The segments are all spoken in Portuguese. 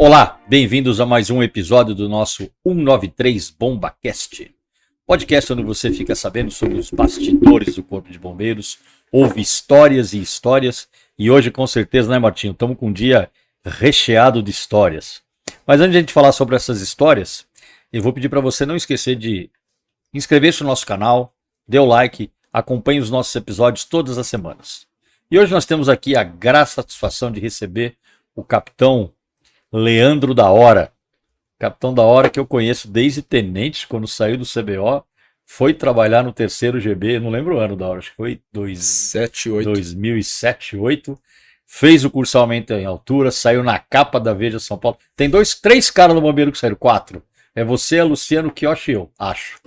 Olá, bem-vindos a mais um episódio do nosso 193 BombaCast. Podcast onde você fica sabendo sobre os bastidores do Corpo de Bombeiros, ouve histórias e histórias, e hoje com certeza, né, Martinho, estamos com um dia recheado de histórias. Mas antes de a gente falar sobre essas histórias, eu vou pedir para você não esquecer de inscrever-se no nosso canal, dê o like, acompanhe os nossos episódios todas as semanas. E hoje nós temos aqui a grata satisfação de receber o capitão Leandro da Hora. Capitão da Hora que eu conheço desde tenente, quando saiu do CBO, foi trabalhar no 3º GB, não lembro o ano da hora, acho que foi 2007, 2008. Fez o cursalmente em altura, saiu na capa da Veja São Paulo. Tem 3 caras no bombeiro que saíram, 4. É você, a Luciano, Kioshi e eu, acho.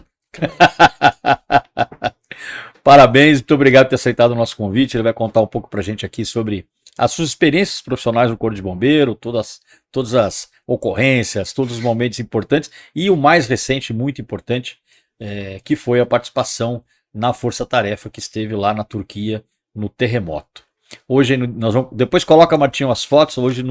Parabéns, muito obrigado por ter aceitado o nosso convite. Ele vai contar um pouco pra gente aqui sobre as suas experiências profissionais no Corpo de Bombeiro, todas as ocorrências, todos os momentos importantes e o mais recente, muito importante, que foi a participação na Força Tarefa que esteve lá na Turquia no terremoto. Hoje nós vamos, depois coloca, Martinho, as fotos. Hoje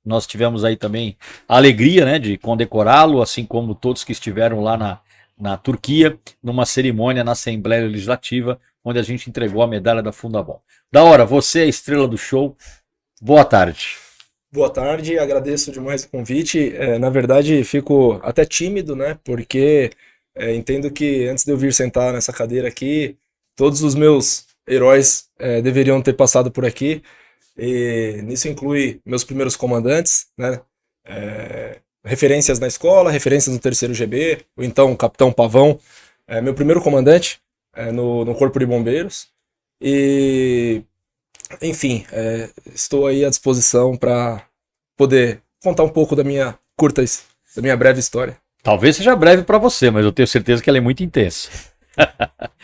nós tivemos aí também a alegria, né, de condecorá-lo, assim como todos que estiveram lá na Turquia, numa cerimônia na Assembleia Legislativa, onde a gente entregou a medalha da Fundabom. Da Hora, você é a estrela do show. Boa tarde. Boa tarde, agradeço demais o convite. Na verdade, fico até tímido, né? Porque entendo que antes de eu vir sentar nessa cadeira aqui, todos os meus heróis deveriam ter passado por aqui. E nisso inclui meus primeiros comandantes, né? Referências na escola, referências no 3º GB, o então Capitão Pavão, meu primeiro comandante no Corpo de Bombeiros. E, enfim, estou aí à disposição para poder contar um pouco da minha breve história. Talvez seja breve para você, mas eu tenho certeza que ela é muito intensa.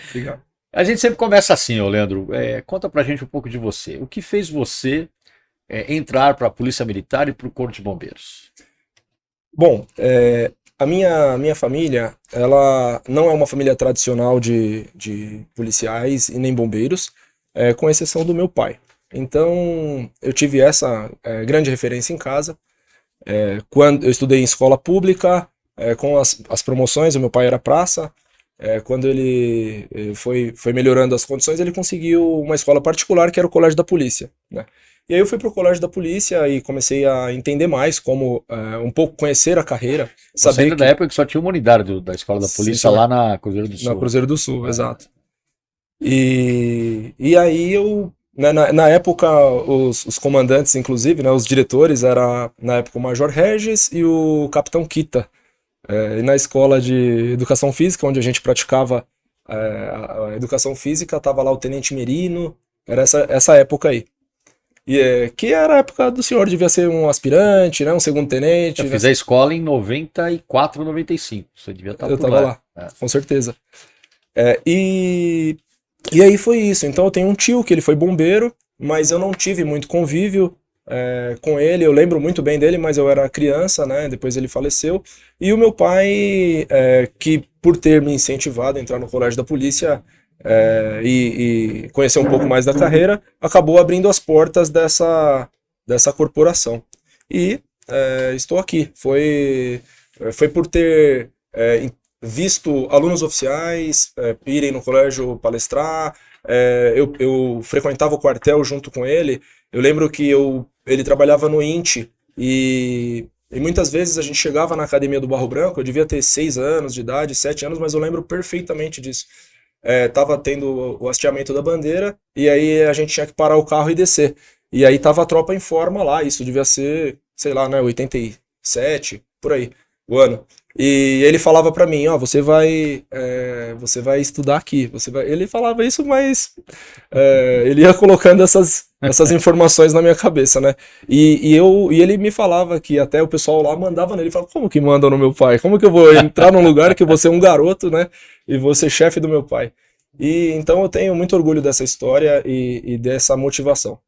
Obrigado. A gente sempre começa assim, Leandro. Conta pra gente um pouco de você. O que fez você entrar para a Polícia Militar e para o Corpo de Bombeiros? Bom, a minha família, ela não é uma família tradicional de policiais e nem bombeiros, com exceção do meu pai. Então, eu tive essa grande referência em casa. Quando eu estudei em escola pública, com as promoções, o meu pai era praça. Quando ele foi melhorando as condições, ele conseguiu uma escola particular, que era o Colégio da Polícia, né? E aí eu fui pro Colégio da Polícia e comecei a entender mais como, um pouco conhecer a carreira. Você ainda da época que só tinha uma unidade da Escola da Polícia lá na Cruzeiro do Sul. Na Cruzeiro do Sul, exato. E aí eu, né, na época, os comandantes, inclusive, né, os diretores, era na época o Major Regis e o Capitão Kita. E na escola de Educação Física, onde a gente praticava a Educação Física, estava lá o Tenente Merino, era essa época aí. Que era a época do senhor, devia ser um aspirante, né, um segundo tenente. Eu fiz a escola em 94, 95, você devia estar por lá. Eu estava lá, com certeza. E aí foi isso. Então eu tenho um tio que ele foi bombeiro, mas eu não tive muito convívio com ele. Eu lembro muito bem dele, mas eu era criança, né? Depois ele faleceu. E o meu pai, que por ter me incentivado a entrar no Colégio da Polícia e conhecer um pouco mais da carreira, acabou abrindo as portas dessa corporação. E estou aqui. Foi por ter visto alunos oficiais irem no colégio palestrar. Eu frequentava o quartel junto com ele. Eu lembro que ele trabalhava no INTE e muitas vezes a gente chegava na academia do Barro Branco. Eu devia ter 6 anos de idade, 7 anos, mas eu lembro perfeitamente disso. Tava tendo o hasteamento da bandeira e aí a gente tinha que parar o carro e descer. E aí tava a tropa em forma lá, isso devia ser, sei lá, né, 87, por aí, o ano. E ele falava pra mim, você vai estudar aqui. Ele falava isso, mas ele ia colocando essas informações na minha cabeça, né? E ele me falava que até o pessoal lá mandava nele. Ele falava, como que mandam no meu pai? Como que eu vou entrar num lugar que você é um garoto, né? E vou ser chefe do meu pai? E então eu tenho muito orgulho dessa história e dessa motivação.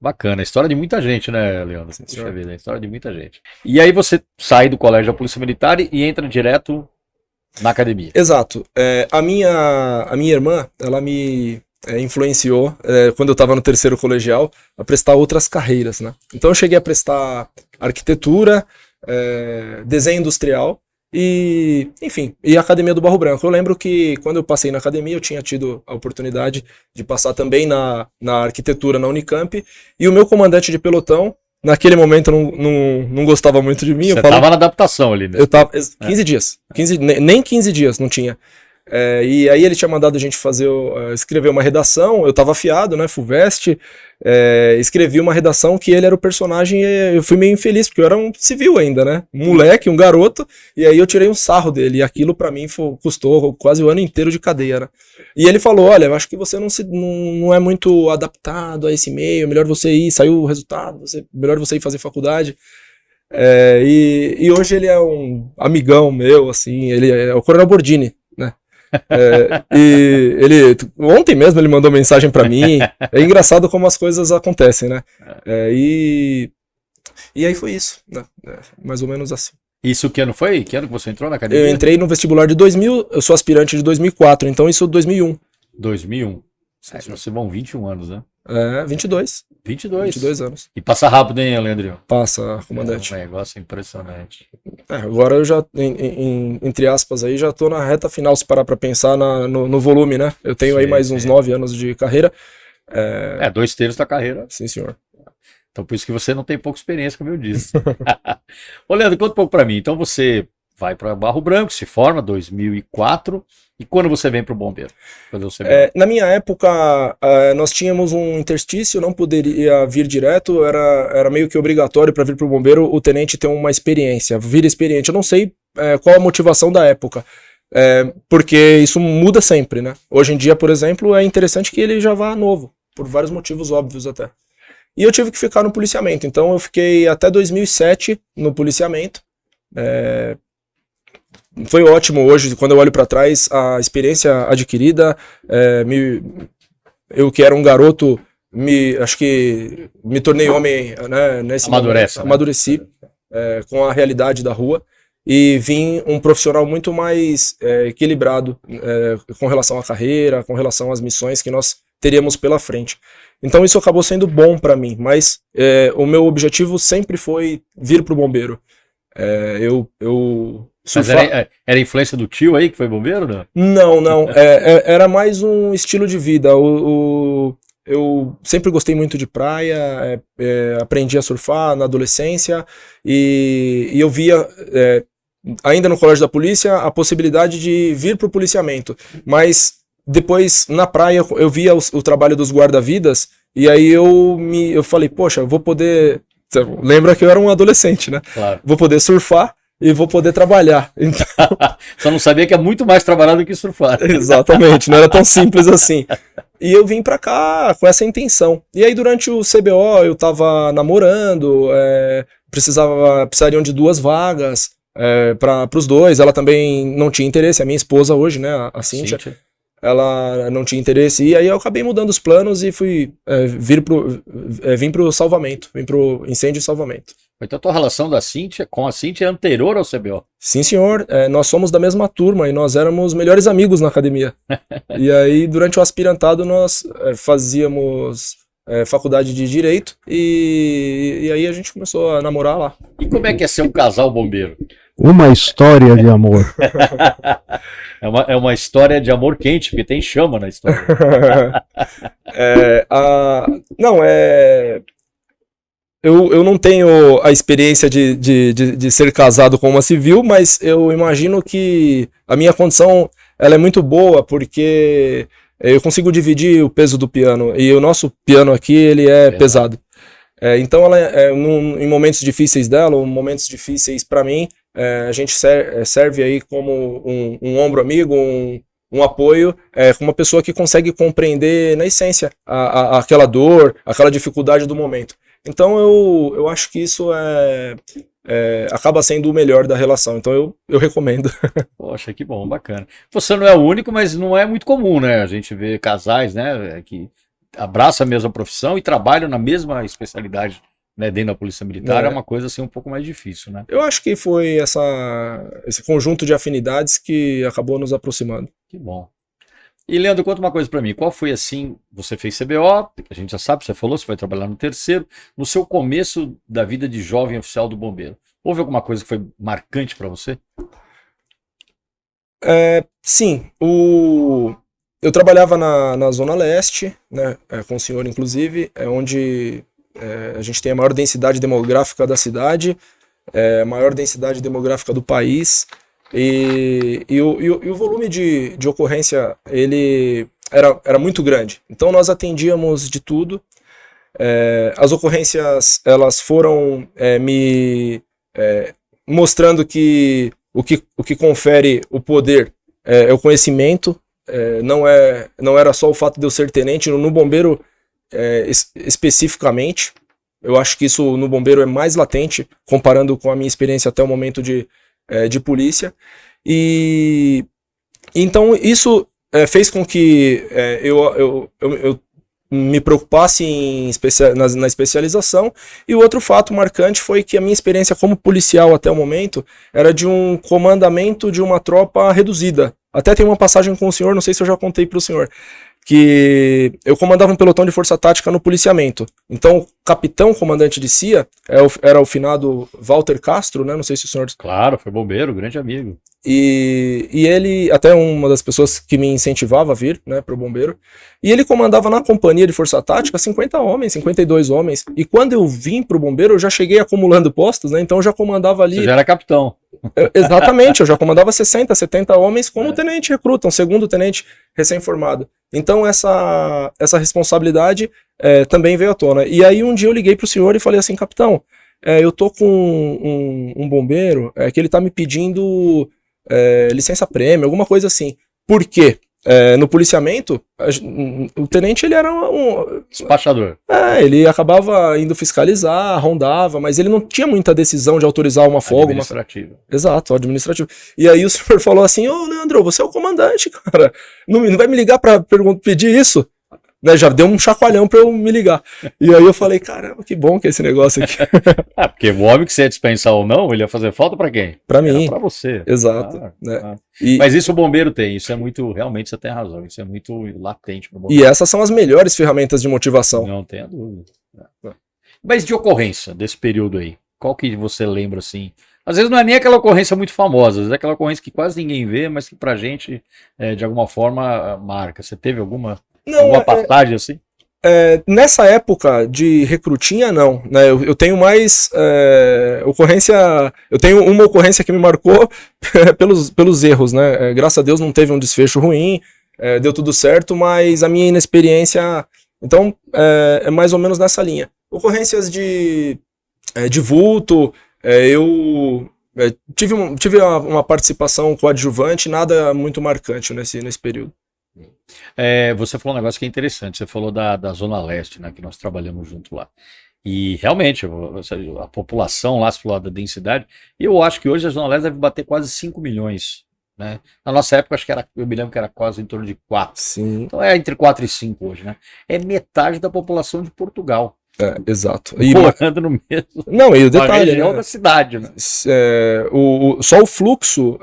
Bacana, história de muita gente, né, Leandro? Puxa vida, história de muita gente. E aí você sai do Colégio da Polícia Militar e entra direto na academia. Exato. A minha irmã, ela me influenciou, quando eu estava no 3º colegial, a prestar outras carreiras, né? Então eu cheguei a prestar arquitetura, desenho industrial e, enfim, e a Academia do Barro Branco. Eu lembro que quando eu passei na academia, eu tinha tido a oportunidade de passar também na arquitetura na Unicamp, e o meu comandante de pelotão, naquele momento, não gostava muito de mim. Você estava na adaptação ali, né? Eu tava 15 dias. Nem 15 dias não tinha. E aí ele tinha mandado a gente escrever uma redação. Eu tava afiado, né? Fulvestre. Escrevi uma redação que ele era o personagem, e eu fui meio infeliz, porque eu era um civil ainda, né? Um moleque, um garoto, e aí eu tirei um sarro dele, e aquilo pra mim custou quase o ano inteiro de cadeia, né? E ele falou: olha, eu acho que você não é muito adaptado a esse meio, melhor você ir, saiu o resultado, melhor você ir fazer faculdade. E hoje ele é um amigão meu, assim, ele é o Coronel Bordini, né? E ele, ontem mesmo ele mandou mensagem pra mim. É engraçado como as coisas acontecem, né? E aí foi isso, né? Mais ou menos assim. Isso que ano foi? Que ano que você entrou na academia? Eu entrei no vestibular de 2000, eu sou aspirante de 2004, então isso 2001. 2001. Você vão 21 anos, né? 22. 22 anos. E passa rápido, hein, Leandrinho? Passa, comandante. É um negócio impressionante. Agora eu já, entre aspas, aí já tô na reta final, se parar pra pensar no volume, né? Eu tenho aí mais uns 9 anos de carreira. 2/3 da carreira. Sim, senhor. Então por isso que você não tem pouca experiência, como eu disse. Ô, Leandro, conta um pouco pra mim. Então você vai para Barro Branco, se forma em 2004, e quando você vem para o Bombeiro? Na minha época, nós tínhamos um interstício, não poderia vir direto, era meio que obrigatório para vir para o Bombeiro o tenente ter uma experiência, vir experiente. Eu não sei qual a motivação da época, porque isso muda sempre, né? Hoje em dia, por exemplo, é interessante que ele já vá novo, por vários motivos óbvios até. E eu tive que ficar no policiamento, então eu fiquei até 2007 no policiamento. Foi ótimo hoje, quando eu olho para trás, a experiência adquirida. Eu que era um garoto, acho que me tornei homem, né, nesse momento, amadureci com a realidade da rua, e vim um profissional muito mais equilibrado com relação à carreira, com relação às missões que nós teríamos pela frente. Então isso acabou sendo bom para mim, mas o meu objetivo sempre foi vir para o bombeiro. Mas era influência do tio aí que foi bombeiro, né? Não. Era mais um estilo de vida. Eu sempre gostei muito de praia, aprendi a surfar na adolescência, e eu via, ainda no colégio da polícia, a possibilidade de vir para o policiamento. Mas depois, na praia, eu via o trabalho dos guarda-vidas, e aí eu falei, poxa, eu vou poder... Lembra que eu era um adolescente, né? Claro. Vou poder surfar e vou poder trabalhar. Então... Só não sabia que é muito mais trabalhar do que surfar. Exatamente, não era tão simples assim. E eu vim pra cá com essa intenção. E aí durante o CBO eu tava namorando, precisariam de 2 vagas para os dois. Ela também não tinha interesse, a minha esposa hoje, né, a Cíntia. Ela não tinha interesse, e aí eu acabei mudando os planos e vim pro salvamento, vim pro incêndio e salvamento. Então a tua relação com a Cíntia é anterior ao CBO? Sim, senhor. Nós somos da mesma turma e nós éramos melhores amigos na academia. E aí, durante o aspirantado, nós fazíamos faculdade de Direito, e aí a gente começou a namorar lá. E como é que é ser um casal bombeiro? Uma história de amor. É uma história de amor quente, porque tem chama na história. Eu não tenho a experiência de ser casado com uma civil, mas eu imagino que a minha condição ela é muito boa, porque eu consigo dividir o peso do piano, e o nosso piano aqui ele é pesado. Então ela, em momentos difíceis dela, ou momentos difíceis para mim, a gente serve aí como um ombro amigo, um apoio, com uma pessoa que consegue compreender na essência aquela dor, aquela dificuldade do momento. Então eu acho que isso acaba sendo o melhor da relação, então eu recomendo. Poxa, que bom, bacana. Você não é o único, mas não é muito comum, né? A gente vê casais, né, que abraçam a mesma profissão e trabalham na mesma especialidade, né, dentro da Polícia Militar. É uma coisa assim um pouco mais difícil, né? Eu acho que foi esse conjunto de afinidades que acabou nos aproximando. Que bom. E Leandro, conta uma coisa pra mim, qual foi assim, você fez CBO, a gente já sabe, você falou, você foi trabalhar no 3º, no seu começo da vida de jovem oficial do bombeiro, Houve alguma coisa que foi marcante para você? Sim, eu trabalhava na Zona Leste, né, com o senhor inclusive, onde a gente tem a maior densidade demográfica da cidade, a maior densidade demográfica do país, e o volume de ocorrência ele era muito grande. Então nós atendíamos de tudo. As ocorrências elas foram me mostrando que o que confere o poder é o conhecimento, não era só o fato de eu ser tenente. No bombeiro especificamente, eu acho que isso no bombeiro é mais latente, comparando com a minha experiência até o momento de polícia. E então isso fez com que eu me preocupasse na especialização. E o outro fato marcante foi que a minha experiência como policial até o momento era de um comandamento de uma tropa reduzida. Até tem uma passagem com o senhor, não sei se eu já contei para o senhor, que eu comandava um pelotão de força tática no policiamento. Então, o capitão comandante de CIA era o finado Walter Castro, né? Não sei se o senhor... Claro, foi bombeiro, grande amigo. E ele, até uma das pessoas que me incentivava a vir, né, pro bombeiro, e ele comandava na companhia de força tática 50 homens, 52 homens, e quando eu vim pro bombeiro, eu já cheguei acumulando postos, né, então eu já comandava ali... Você já era capitão. Exatamente, eu já comandava 60, 70 homens como tenente recruta, um segundo tenente recém-formado. Então essa responsabilidade também veio à tona. E aí um dia eu liguei pro senhor e falei assim, capitão, eu tô com um bombeiro que ele tá me pedindo licença-prêmio, alguma coisa assim. Por quê? No policiamento, o tenente ele era um despachador. Ele acabava indo fiscalizar, rondava, mas ele não tinha muita decisão de autorizar uma folga. Administrativo. Exato, administrativo. E aí o senhor falou assim, ô Leandro, você é o comandante, cara, não vai me ligar pra pedir isso? Né, já deu um chacoalhão pra eu me ligar. E aí eu falei, caramba, que bom que é esse negócio aqui. Porque o homem que você ia dispensar ou não, ele ia fazer falta pra quem? Pra mim. Pra você. Exato. Né? Mas isso o bombeiro tem, isso é muito, realmente você tem razão, isso é muito latente pro bombeiro. E essas são as melhores ferramentas de motivação. Não tenha dúvida. Mas de ocorrência desse período aí, qual que você lembra assim? Às vezes não é nem aquela ocorrência muito famosa, às vezes é aquela ocorrência que quase ninguém vê, mas que pra gente, de alguma forma, marca. Você teve alguma passagem assim? Nessa época de recrutinha, não. Né? Eu tenho mais ocorrência. Eu tenho uma ocorrência que me marcou pelos erros, né? Graças a Deus não teve um desfecho ruim, deu tudo certo, mas a minha inexperiência. Então, é mais ou menos nessa linha. Ocorrências de vulto, eu tive uma participação coadjuvante, nada muito marcante nesse período. Você falou um negócio que é interessante, você falou da Zona Leste, né, que nós trabalhamos junto lá. E realmente, a população lá, se falou da densidade, eu acho que hoje a Zona Leste deve bater quase 5 milhões. Né? Na nossa época, acho que eu me lembro que era quase em torno de 4. Sim. Então é entre 4 e 5 hoje, né? É metade da população de Portugal. Exato. Morando no mesmo. Não, e o detalhe, região da cidade, né? Só o fluxo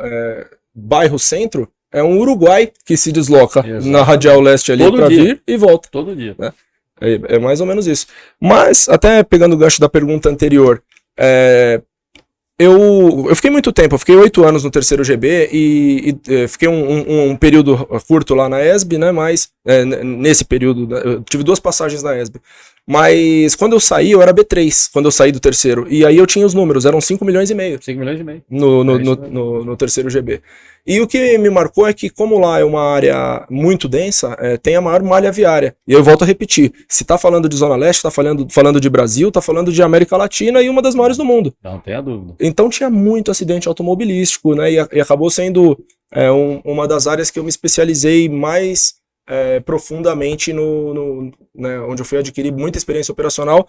bairro-centro é um Uruguai que se desloca na Radial Leste ali para vir e volta. Todo dia. Né? É mais ou menos isso. Mas, até pegando o gancho da pergunta anterior, eu fiquei muito tempo, eu fiquei 8 anos no 3º GB e fiquei um período curto lá na ESB, né? Mas nesse período, eu tive 2 passagens na ESB. Mas quando eu saí, eu era B3, quando eu saí do 3º. E aí eu tinha os números, eram 5 milhões e meio. 5 milhões e meio. No 3º GB. E o que me marcou é que, como lá é uma área muito densa, tem a maior malha viária. E eu volto a repetir, se tá falando de Zona Leste, tá falando de Brasil, tá falando de América Latina e uma das maiores do mundo. Não tenha dúvida. Então tinha muito acidente automobilístico, né? E acabou sendo uma das áreas que eu me especializei mais profundamente né, onde eu fui adquirir muita experiência operacional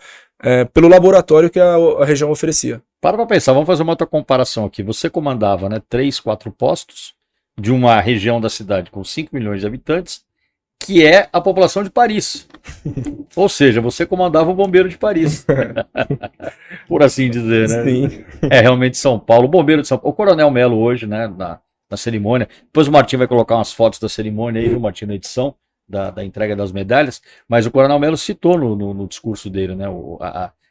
pelo laboratório que a região oferecia. Para pensar, vamos fazer uma outra comparação aqui. Você comandava, né, 3, 4 postos de uma região da cidade com 5 milhões de habitantes, que é a população de Paris. Ou seja, você comandava o bombeiro de Paris. Por assim dizer, né? Sim. Realmente São Paulo, o bombeiro de São Paulo. O Coronel Melo hoje, né, na cerimônia. Depois o Martim vai colocar umas fotos da cerimônia aí, viu, Martim, na edição da entrega das medalhas, mas o Coronel Melo citou no discurso dele, né,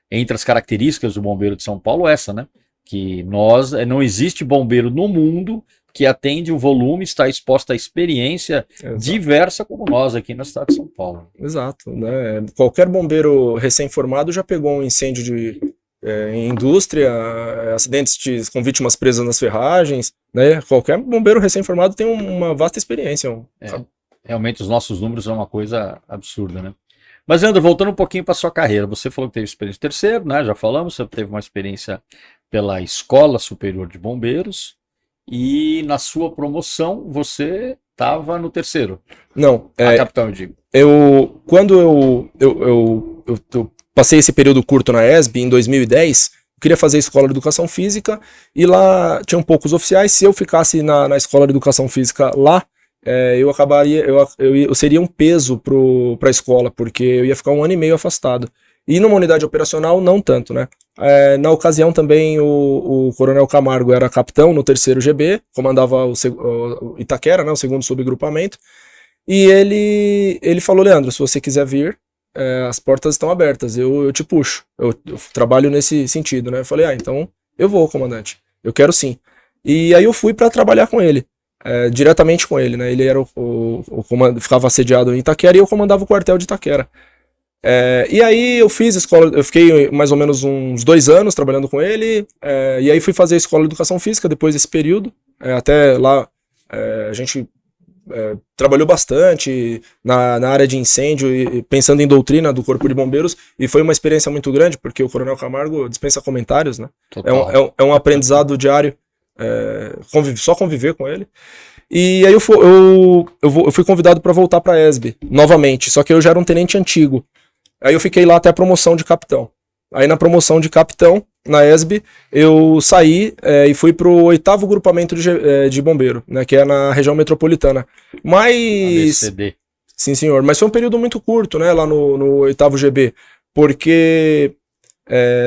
entre as características do bombeiro de São Paulo, essa, né, Que não existe bombeiro no mundo que atende o volume, está exposto à experiência diversa como nós aqui na cidade de São Paulo. Exato, né? Qualquer bombeiro recém-formado já pegou um incêndio em indústria, acidentes com vítimas presas nas ferragens, né? Qualquer bombeiro recém-formado tem uma vasta experiência. Realmente os nossos números são uma coisa absurda, né? Mas, Leandro, voltando um pouquinho para sua carreira, você falou que teve experiência de terceiro, né? Já falamos, você teve uma experiência pela Escola Superior de Bombeiros e na sua promoção você estava no terceiro. Não, capitão, eu digo. Quando eu passei esse período curto na ESB, em 2010, eu queria fazer escola de educação física e lá tinham poucos oficiais. Se eu ficasse na escola de educação física lá, eu seria um peso para a escola, porque eu ia ficar 1 ano e meio afastado. E numa unidade operacional, não tanto, né? Na ocasião também o Coronel Camargo era capitão no 3º GB, comandava o Itaquera, né, o 2º subgrupamento, e ele falou: Leandro, se você quiser vir, as portas estão abertas, eu te puxo, eu trabalho nesse sentido, né? Eu falei: então eu vou, comandante, eu quero sim. E aí eu fui para trabalhar com ele. Diretamente com ele, né? Ele era ficava sediado em Itaquera e eu comandava o quartel de Itaquera. E aí eu fiz escola, eu fiquei mais ou menos uns 2 anos trabalhando com ele, e aí fui fazer a escola de educação física depois desse período. Até lá a gente trabalhou bastante na área de incêndio e pensando em doutrina do Corpo de Bombeiros, e foi uma experiência muito grande, porque o Coronel Camargo dispensa comentários, né? É um aprendizado diário. Só conviver com ele. E aí eu fui convidado para voltar para a ESB novamente, só que eu já era um tenente antigo. Aí eu fiquei lá até a promoção de capitão. Aí na promoção de capitão, na ESB, eu saí e fui pro 8º grupamento de bombeiro, né, que é na região metropolitana. Mas... ABCD. Sim, senhor. Mas foi um período muito curto, né, lá no 8º GB, porque...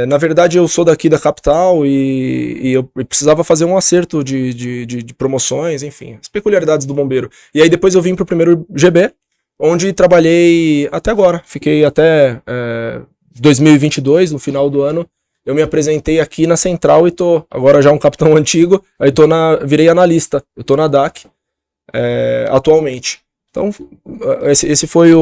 na verdade eu sou daqui da capital e eu precisava fazer um acerto de promoções, enfim, as peculiaridades do bombeiro. E aí depois eu vim pro 1º GB, onde trabalhei até agora. Fiquei até 2022, no final do ano, eu me apresentei aqui na central e tô agora já um capitão antigo, aí virei analista, eu tô na DAC atualmente. Então esse foi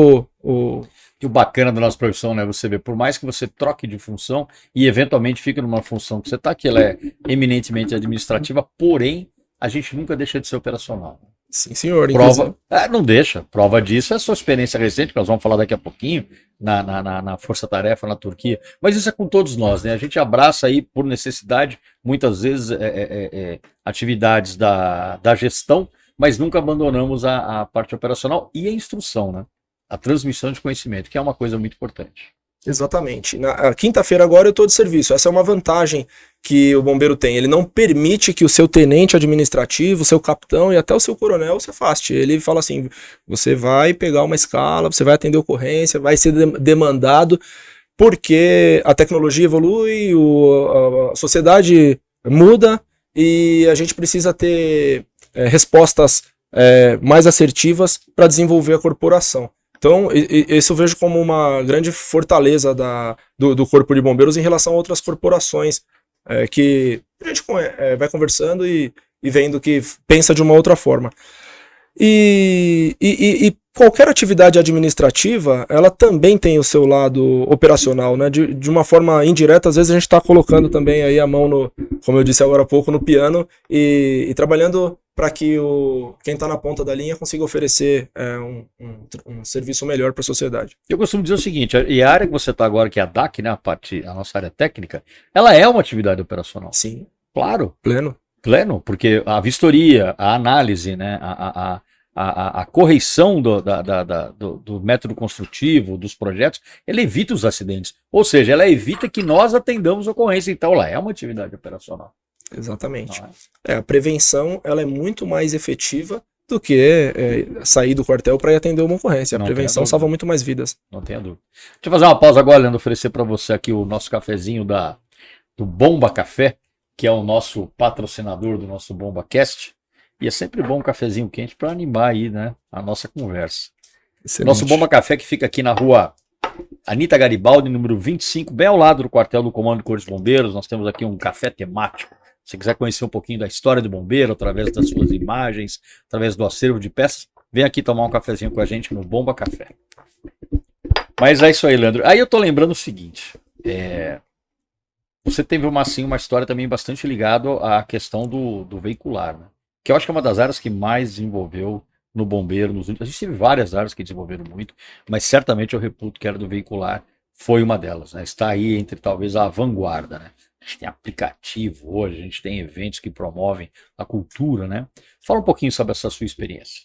E o bacana da nossa profissão, né? Você vê, por mais que você troque de função e eventualmente fique numa função que você está, que ela é eminentemente administrativa, porém, a gente nunca deixa de ser operacional. Sim, senhor. Prova, não deixa. Prova disso é a sua experiência recente, que nós vamos falar daqui a pouquinho, na Força Tarefa na Turquia. Mas isso é com todos nós, né? A gente abraça aí, por necessidade, muitas vezes, atividades da gestão, mas nunca abandonamos a parte operacional e a instrução, né? A transmissão de conhecimento, que é uma coisa muito importante. Exatamente. Na quinta-feira agora eu estou de serviço. Essa é uma vantagem que o bombeiro tem. Ele não permite que o seu tenente administrativo, o seu capitão e até o seu coronel se afaste. Ele fala assim: você vai pegar uma escala, você vai atender ocorrência, vai ser demandado, porque a tecnologia evolui, a sociedade muda e a gente precisa ter respostas mais assertivas para desenvolver a corporação. Então, isso eu vejo como uma grande fortaleza do Corpo de Bombeiros em relação a outras corporações, que a gente vai conversando e vendo que pensa de uma outra forma. E qualquer atividade administrativa, ela também tem o seu lado operacional, né? De uma forma indireta, às vezes a gente está colocando também aí a mão, como eu disse agora há pouco, no piano e trabalhando para que quem está na ponta da linha consiga oferecer um serviço melhor para a sociedade. Eu costumo dizer o seguinte, e a área que você está agora, que é a DAC, né, a nossa área técnica, ela é uma atividade operacional. Sim. Claro. Pleno, porque a vistoria, a análise, né, a correção do método construtivo, dos projetos, ela evita os acidentes. Ou seja, ela evita que nós atendamos a ocorrência. Então, ela é uma atividade operacional. Exatamente. A prevenção ela é muito mais efetiva do que sair do quartel para ir atender uma ocorrência. A prevenção salva muito mais vidas. Não tenha dúvida. Deixa eu fazer uma pausa agora, Leandro, oferecer para você aqui o nosso cafezinho do Bomba Café, que é o nosso patrocinador do nosso BombaCast. E é sempre bom um cafezinho quente para animar aí, né, a nossa conversa. Excelente. Nosso Bomba Café que fica aqui na rua Anita Garibaldi, número 25, bem ao lado do quartel do Comando de Corpos de Bombeiros. Nós temos aqui um café temático. Se você quiser conhecer um pouquinho da história do bombeiro, através das suas imagens, através do acervo de peças, vem aqui tomar um cafezinho com a gente no Bomba Café. Mas é isso aí, Leandro. Aí eu tô lembrando o seguinte, você teve uma história também bastante ligada à questão do veicular, né? Que eu acho que é uma das áreas que mais desenvolveu no bombeiro. A gente teve várias áreas que desenvolveram muito, mas certamente eu reputo que a área do veicular foi uma delas, né? Está aí entre talvez a vanguarda, né? A gente tem aplicativo hoje, a gente tem eventos que promovem a cultura, né? Fala um pouquinho sobre essa sua experiência.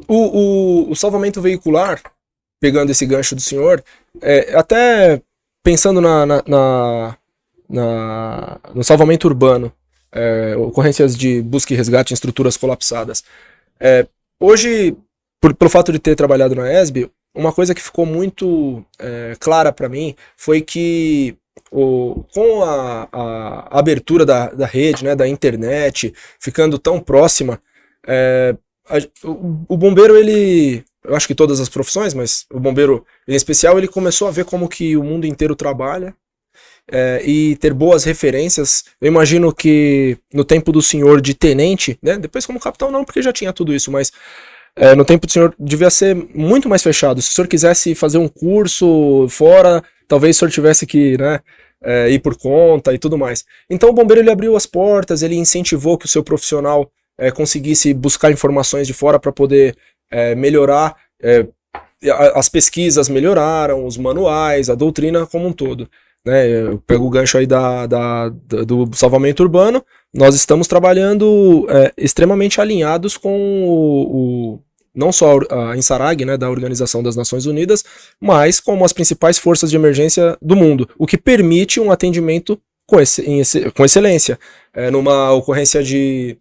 O salvamento veicular, pegando esse gancho do senhor, até pensando no salvamento urbano, ocorrências de busca e resgate em estruturas colapsadas. Hoje, pelo fato de ter trabalhado na ESB, uma coisa que ficou muito clara para mim foi que com a abertura da rede, né, da internet, ficando tão próxima, o bombeiro, eu acho que todas as profissões, mas o bombeiro em especial, ele começou a ver como que o mundo inteiro trabalha, e ter boas referências. Eu imagino que no tempo do senhor de tenente, né, depois como capitão não, porque já tinha tudo isso, mas no tempo do senhor devia ser muito mais fechado. Se o senhor quisesse fazer um curso fora, talvez o senhor tivesse que, né, ir por conta e tudo mais. Então o bombeiro, ele abriu as portas, ele incentivou que o seu profissional conseguisse buscar informações de fora para poder melhorar. As pesquisas melhoraram, os manuais, a doutrina como um todo. Eu pego o gancho aí do salvamento urbano. Nós estamos trabalhando extremamente alinhados com não só a INSARAG, né, da Organização das Nações Unidas, mas como as principais forças de emergência do mundo, o que permite um atendimento com excelência, numa ocorrência de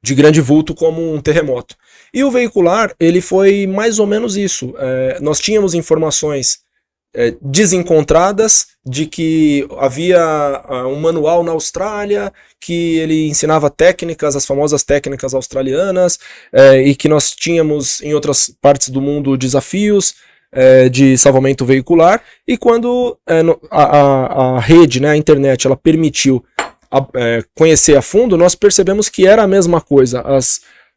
grande vulto como um terremoto. E o veicular, ele foi mais ou menos isso. Nós tínhamos informações desencontradas de que havia um manual na Austrália que ele ensinava técnicas, as famosas técnicas australianas, e que nós tínhamos em outras partes do mundo desafios de salvamento veicular, e quando a rede, né, a internet, ela permitiu conhecer a fundo, nós percebemos que era a mesma coisa.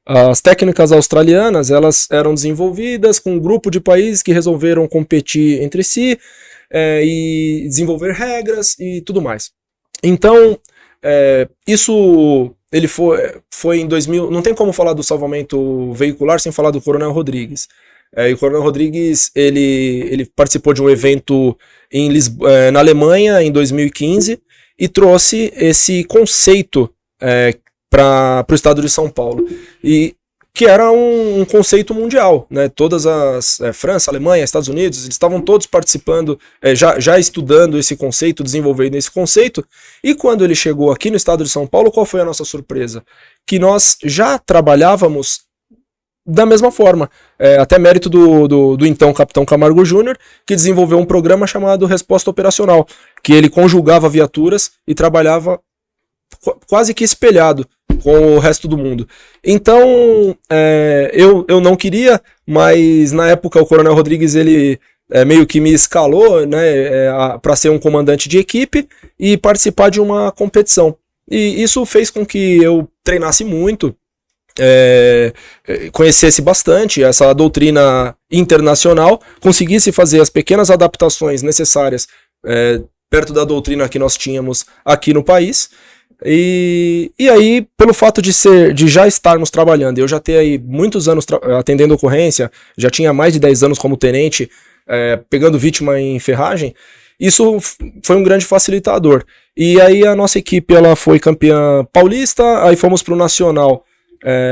As técnicas australianas, elas eram desenvolvidas com um grupo de países que resolveram competir entre si e desenvolver regras e tudo mais. Então, isso ele foi em 2000. Não tem como falar do salvamento veicular sem falar do Coronel Rodrigues. E o Coronel Rodrigues, ele participou de um evento na Alemanha em 2015 e trouxe esse conceito para o estado de São Paulo, e que era um conceito mundial, né? Todas as França, Alemanha, Estados Unidos, eles estavam todos participando, já estudando esse conceito, desenvolvendo esse conceito. E quando ele chegou aqui no estado de São Paulo, qual foi a nossa surpresa? Que nós já trabalhávamos da mesma forma, até mérito do então Capitão Camargo Júnior, que desenvolveu um programa chamado Resposta Operacional, que ele conjugava viaturas e trabalhava quase que espelhado com o resto do mundo. Então, eu não queria, mas na época o Coronel Rodrigues, ele meio que me escalou, né, para ser um comandante de equipe e participar de uma competição. E isso fez com que eu treinasse muito, conhecesse bastante essa doutrina internacional, conseguisse fazer as pequenas adaptações necessárias perto da doutrina que nós tínhamos aqui no país. E aí, pelo fato de já estarmos trabalhando, eu já ter aí muitos anos atendendo ocorrência, já tinha mais de 10 anos como tenente, pegando vítima em ferragem, isso foi um grande facilitador. E aí a nossa equipe, ela foi campeã paulista, aí fomos para o nacional,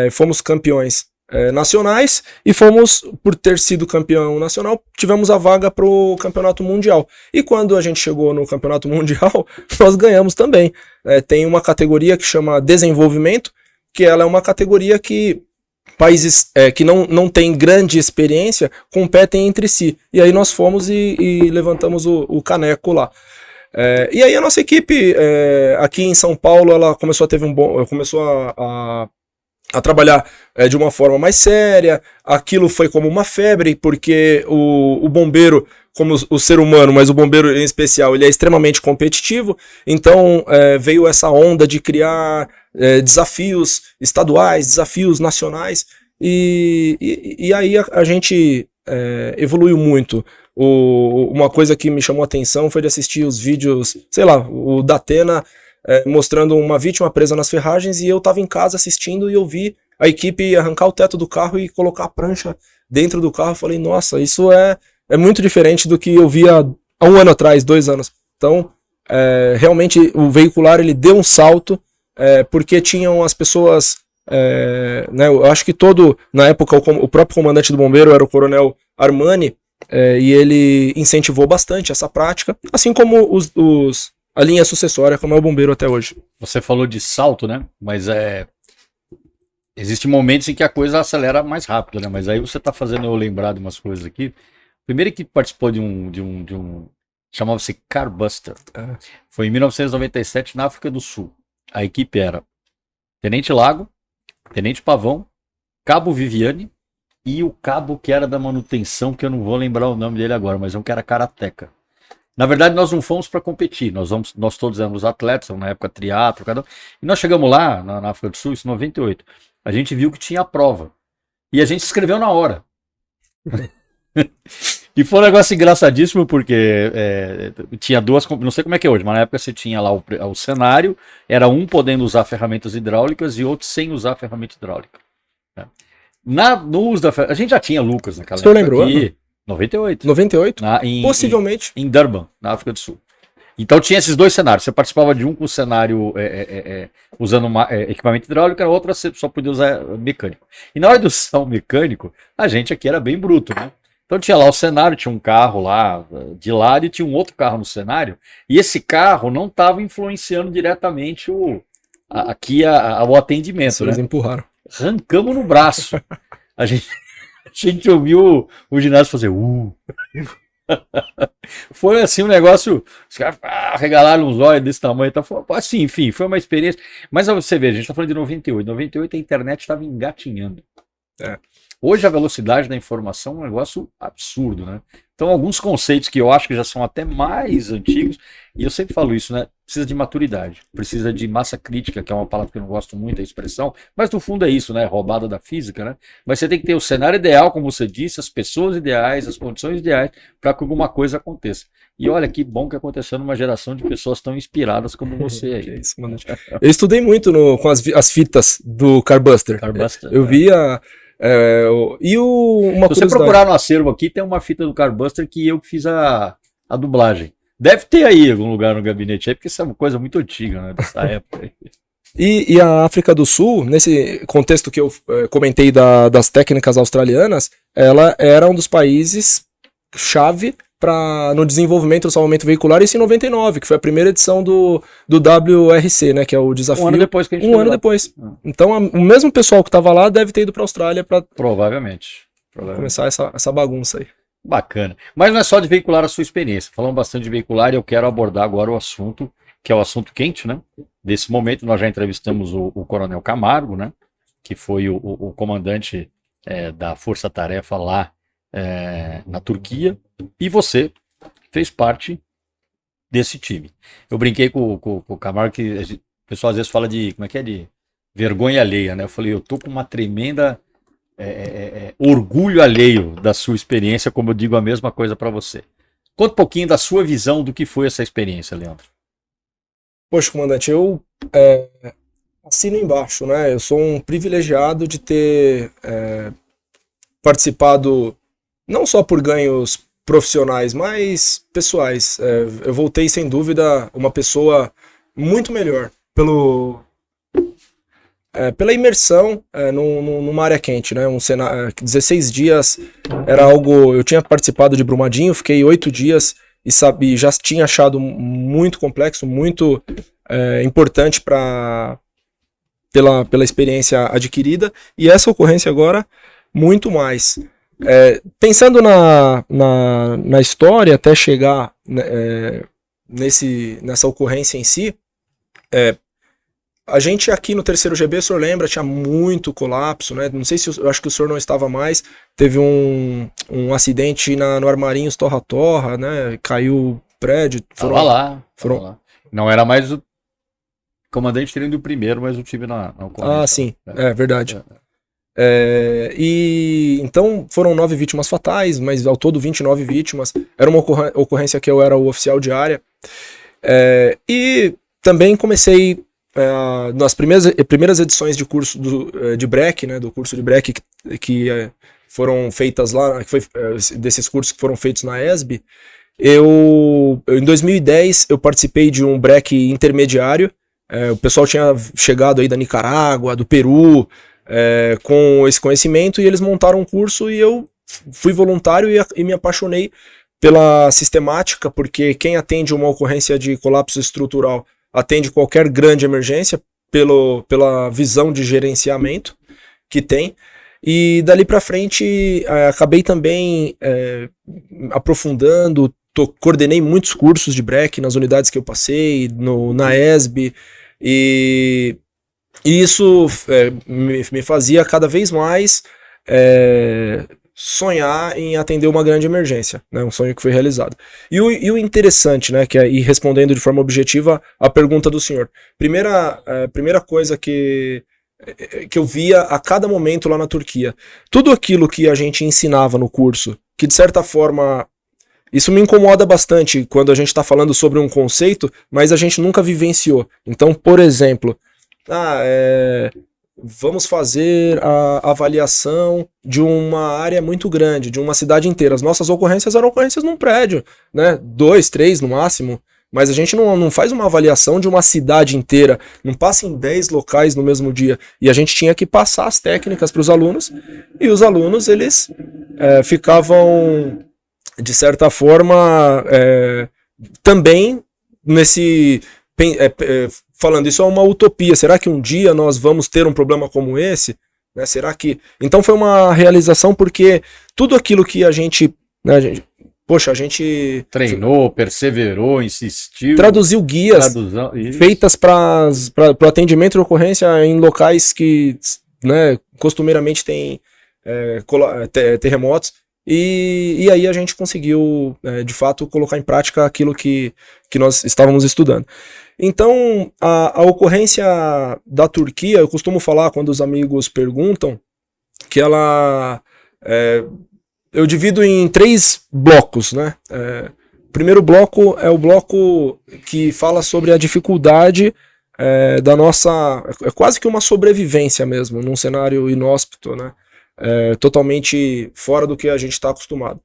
fomos campeões nacionais, e fomos, por ter sido campeão nacional, tivemos a vaga para o campeonato mundial. E quando a gente chegou no campeonato mundial, nós ganhamos também. Tem uma categoria que chama desenvolvimento, que ela é uma categoria que países que não têm grande experiência cometem entre si. E aí nós fomos e levantamos o caneco lá. E aí a nossa equipe aqui em São Paulo, ela começou a a trabalhar de uma forma mais séria. Aquilo foi como uma febre, porque o bombeiro, como o ser humano, mas o bombeiro em especial, ele é extremamente competitivo. Então veio essa onda de criar desafios estaduais, desafios nacionais, e aí a gente evoluiu muito. Uma coisa que me chamou a atenção foi de assistir os vídeos, sei lá, o Datena mostrando uma vítima presa nas ferragens, e eu tava em casa assistindo e eu vi a equipe arrancar o teto do carro e colocar a prancha dentro do carro. Eu falei, nossa, isso é muito diferente do que eu via há 1 ano atrás, 2 anos. Então, realmente o veicular ele deu um salto, porque tinham as pessoas, né, eu acho que na época o próprio comandante do bombeiro era o Coronel Armani, e ele incentivou bastante essa prática, assim como a linha sucessória, como é o bombeiro até hoje. Você falou de salto, né? Mas existem momentos em que a coisa acelera mais rápido, né? Mas aí você tá fazendo eu lembrar de umas coisas aqui. Primeiro que participou de um chamava-se Carbuster. Foi em 1997 na África do Sul. A equipe era Tenente Lago, Tenente Pavão, Cabo Viviane e o cabo que era da manutenção, que eu não vou lembrar o nome dele agora, mas um que era karateca. Na verdade, nós não fomos para competir, nós todos éramos atletas, na época triatlo, e nós chegamos lá, na África do Sul, isso em 98, a gente viu que tinha a prova, e a gente se inscreveu na hora. E foi um negócio engraçadíssimo, porque tinha duas, não sei como é que é hoje, mas na época você tinha lá o cenário, era um podendo usar ferramentas hidráulicas e outro sem usar ferramenta hidráulica. No uso a gente já tinha Lucas naquela época. O senhor lembrou? Aqui, 98. 98? Possivelmente. Em Durban, na África do Sul. Então tinha esses dois cenários. Você participava de um com o cenário usando equipamento hidráulico, a outra você só podia usar mecânico. E na hora de usar o mecânico, a gente aqui era bem bruto, né? Então tinha lá o cenário, tinha um carro lá de lado e tinha um outro carro no cenário. E esse carro não estava influenciando diretamente o atendimento. Eles né? empurraram. Arrancamos no braço. A gente ouviu o ginásio fazer Foi assim um negócio, os caras regalaram uns olhos desse tamanho, então foi, assim, enfim, foi uma experiência. Mas você vê, a gente está falando de 98 a internet estava engatinhando. Hoje a velocidade da informação é um negócio absurdo, né? Então alguns conceitos que eu acho que já são até mais antigos, e eu sempre falo isso, né? Precisa de maturidade, precisa de massa crítica, que é uma palavra que eu não gosto muito, a expressão, mas no fundo é isso, né? Roubada da física, né? Mas você tem que ter o cenário ideal, como você disse, as pessoas ideais, as condições ideais para que alguma coisa aconteça. E olha que bom que aconteceu numa geração de pessoas tão inspiradas como você aí. Que isso, mano. Eu estudei muito com as fitas do Carbuster. Eu via... Se você procurar no acervo aqui, tem uma fita do Carbuster que eu fiz a dublagem. Deve ter aí algum lugar no gabinete aí, porque isso é uma coisa muito antiga, né, dessa época aí. E a África do Sul, nesse contexto que eu comentei das técnicas australianas, ela era um dos países chave no desenvolvimento do salvamento veicular, isso em 99, que foi a primeira edição do WRC, né, que é o desafio. 1 ano depois que a gente Um ano depois. Então o mesmo pessoal que estava lá deve ter ido para a Austrália para Provavelmente. começar essa bagunça aí. Bacana. Mas não é só de veicular a sua experiência. Falamos bastante de veicular e eu quero abordar agora o assunto, que é o assunto quente, né? Desse momento nós já entrevistamos o Coronel Camargo, né? Que foi o comandante da Força Tarefa lá na Turquia. E você fez parte desse time. Eu brinquei com o Camargo que o pessoal às vezes fala de, como é que é, de vergonha alheia, né? Eu falei, eu tô com uma tremenda orgulho alheio da sua experiência, como eu digo a mesma coisa para você. Conta um pouquinho da sua visão do que foi essa experiência, Leandro. Poxa, comandante, eu assino embaixo, né? Eu sou um privilegiado de ter participado não só por ganhos profissionais, mas pessoais. Eu voltei, sem dúvida, uma pessoa muito melhor pela imersão numa área quente, né? 16 dias era algo... Eu tinha participado de Brumadinho, fiquei 8 dias e já tinha achado muito complexo, muito importante pela experiência adquirida, e essa ocorrência agora, muito mais. Pensando na história até chegar nessa ocorrência em si, a gente aqui no terceiro GB, o senhor lembra, tinha muito colapso, né? Não sei se eu acho que o senhor não estava mais. Teve um acidente no Armarinhos Torra-Torra, né? Caiu o prédio. Tava lá. Não era mais o comandante treino do primeiro, mas o time na ocorrência. Ah, sim, é verdade. E então foram 9 vítimas fatais, mas ao todo 29 vítimas. Era uma ocorrência que eu era o oficial de área. E também comecei nas primeiras edições de curso de BREC, né, do curso de BREC que foram feitas lá, desses cursos que foram feitos na ESB. Em 2010 eu participei de um BREC intermediário. O pessoal tinha chegado aí da Nicarágua, do Peru, com esse conhecimento, e eles montaram um curso e eu fui voluntário e me apaixonei pela sistemática, porque quem atende uma ocorrência de colapso estrutural atende qualquer grande emergência pela visão de gerenciamento que tem. E dali para frente acabei também aprofundando, coordenei muitos cursos de BREC nas unidades que eu passei, na ESB, e isso me fazia cada vez mais sonhar em atender uma grande emergência, né? Um sonho que foi realizado. E o interessante, né, que é ir respondendo de forma objetiva a pergunta do senhor. Primeira coisa que eu via a cada momento lá na Turquia, tudo aquilo que a gente ensinava no curso, que de certa forma, isso me incomoda bastante quando a gente está falando sobre um conceito, mas a gente nunca vivenciou. Então, por exemplo, vamos fazer a avaliação de uma área muito grande, de uma cidade inteira. As nossas ocorrências eram ocorrências num prédio, né? 2, 3 no máximo, mas a gente não faz uma avaliação de uma cidade inteira, não passa em 10 locais no mesmo dia. E a gente tinha que passar as técnicas para os alunos, e os alunos, eles ficavam, de certa forma, também falando, isso é uma utopia, será que um dia nós vamos ter um problema como esse? Né? Será que... Então foi uma realização, porque tudo aquilo que a gente treinou, perseverou, insistiu, traduziu guias feitas para o atendimento de ocorrência em locais que, né, costumeiramente tem terremotos, e aí a gente conseguiu, de fato, colocar em prática aquilo que nós estávamos estudando. Então, a ocorrência da Turquia, eu costumo falar quando os amigos perguntam, que ela... eu divido em 3 blocos, né? O primeiro bloco é o bloco que fala sobre a dificuldade da nossa... É quase que uma sobrevivência mesmo, num cenário inóspito, né? Totalmente fora do que a gente está acostumado.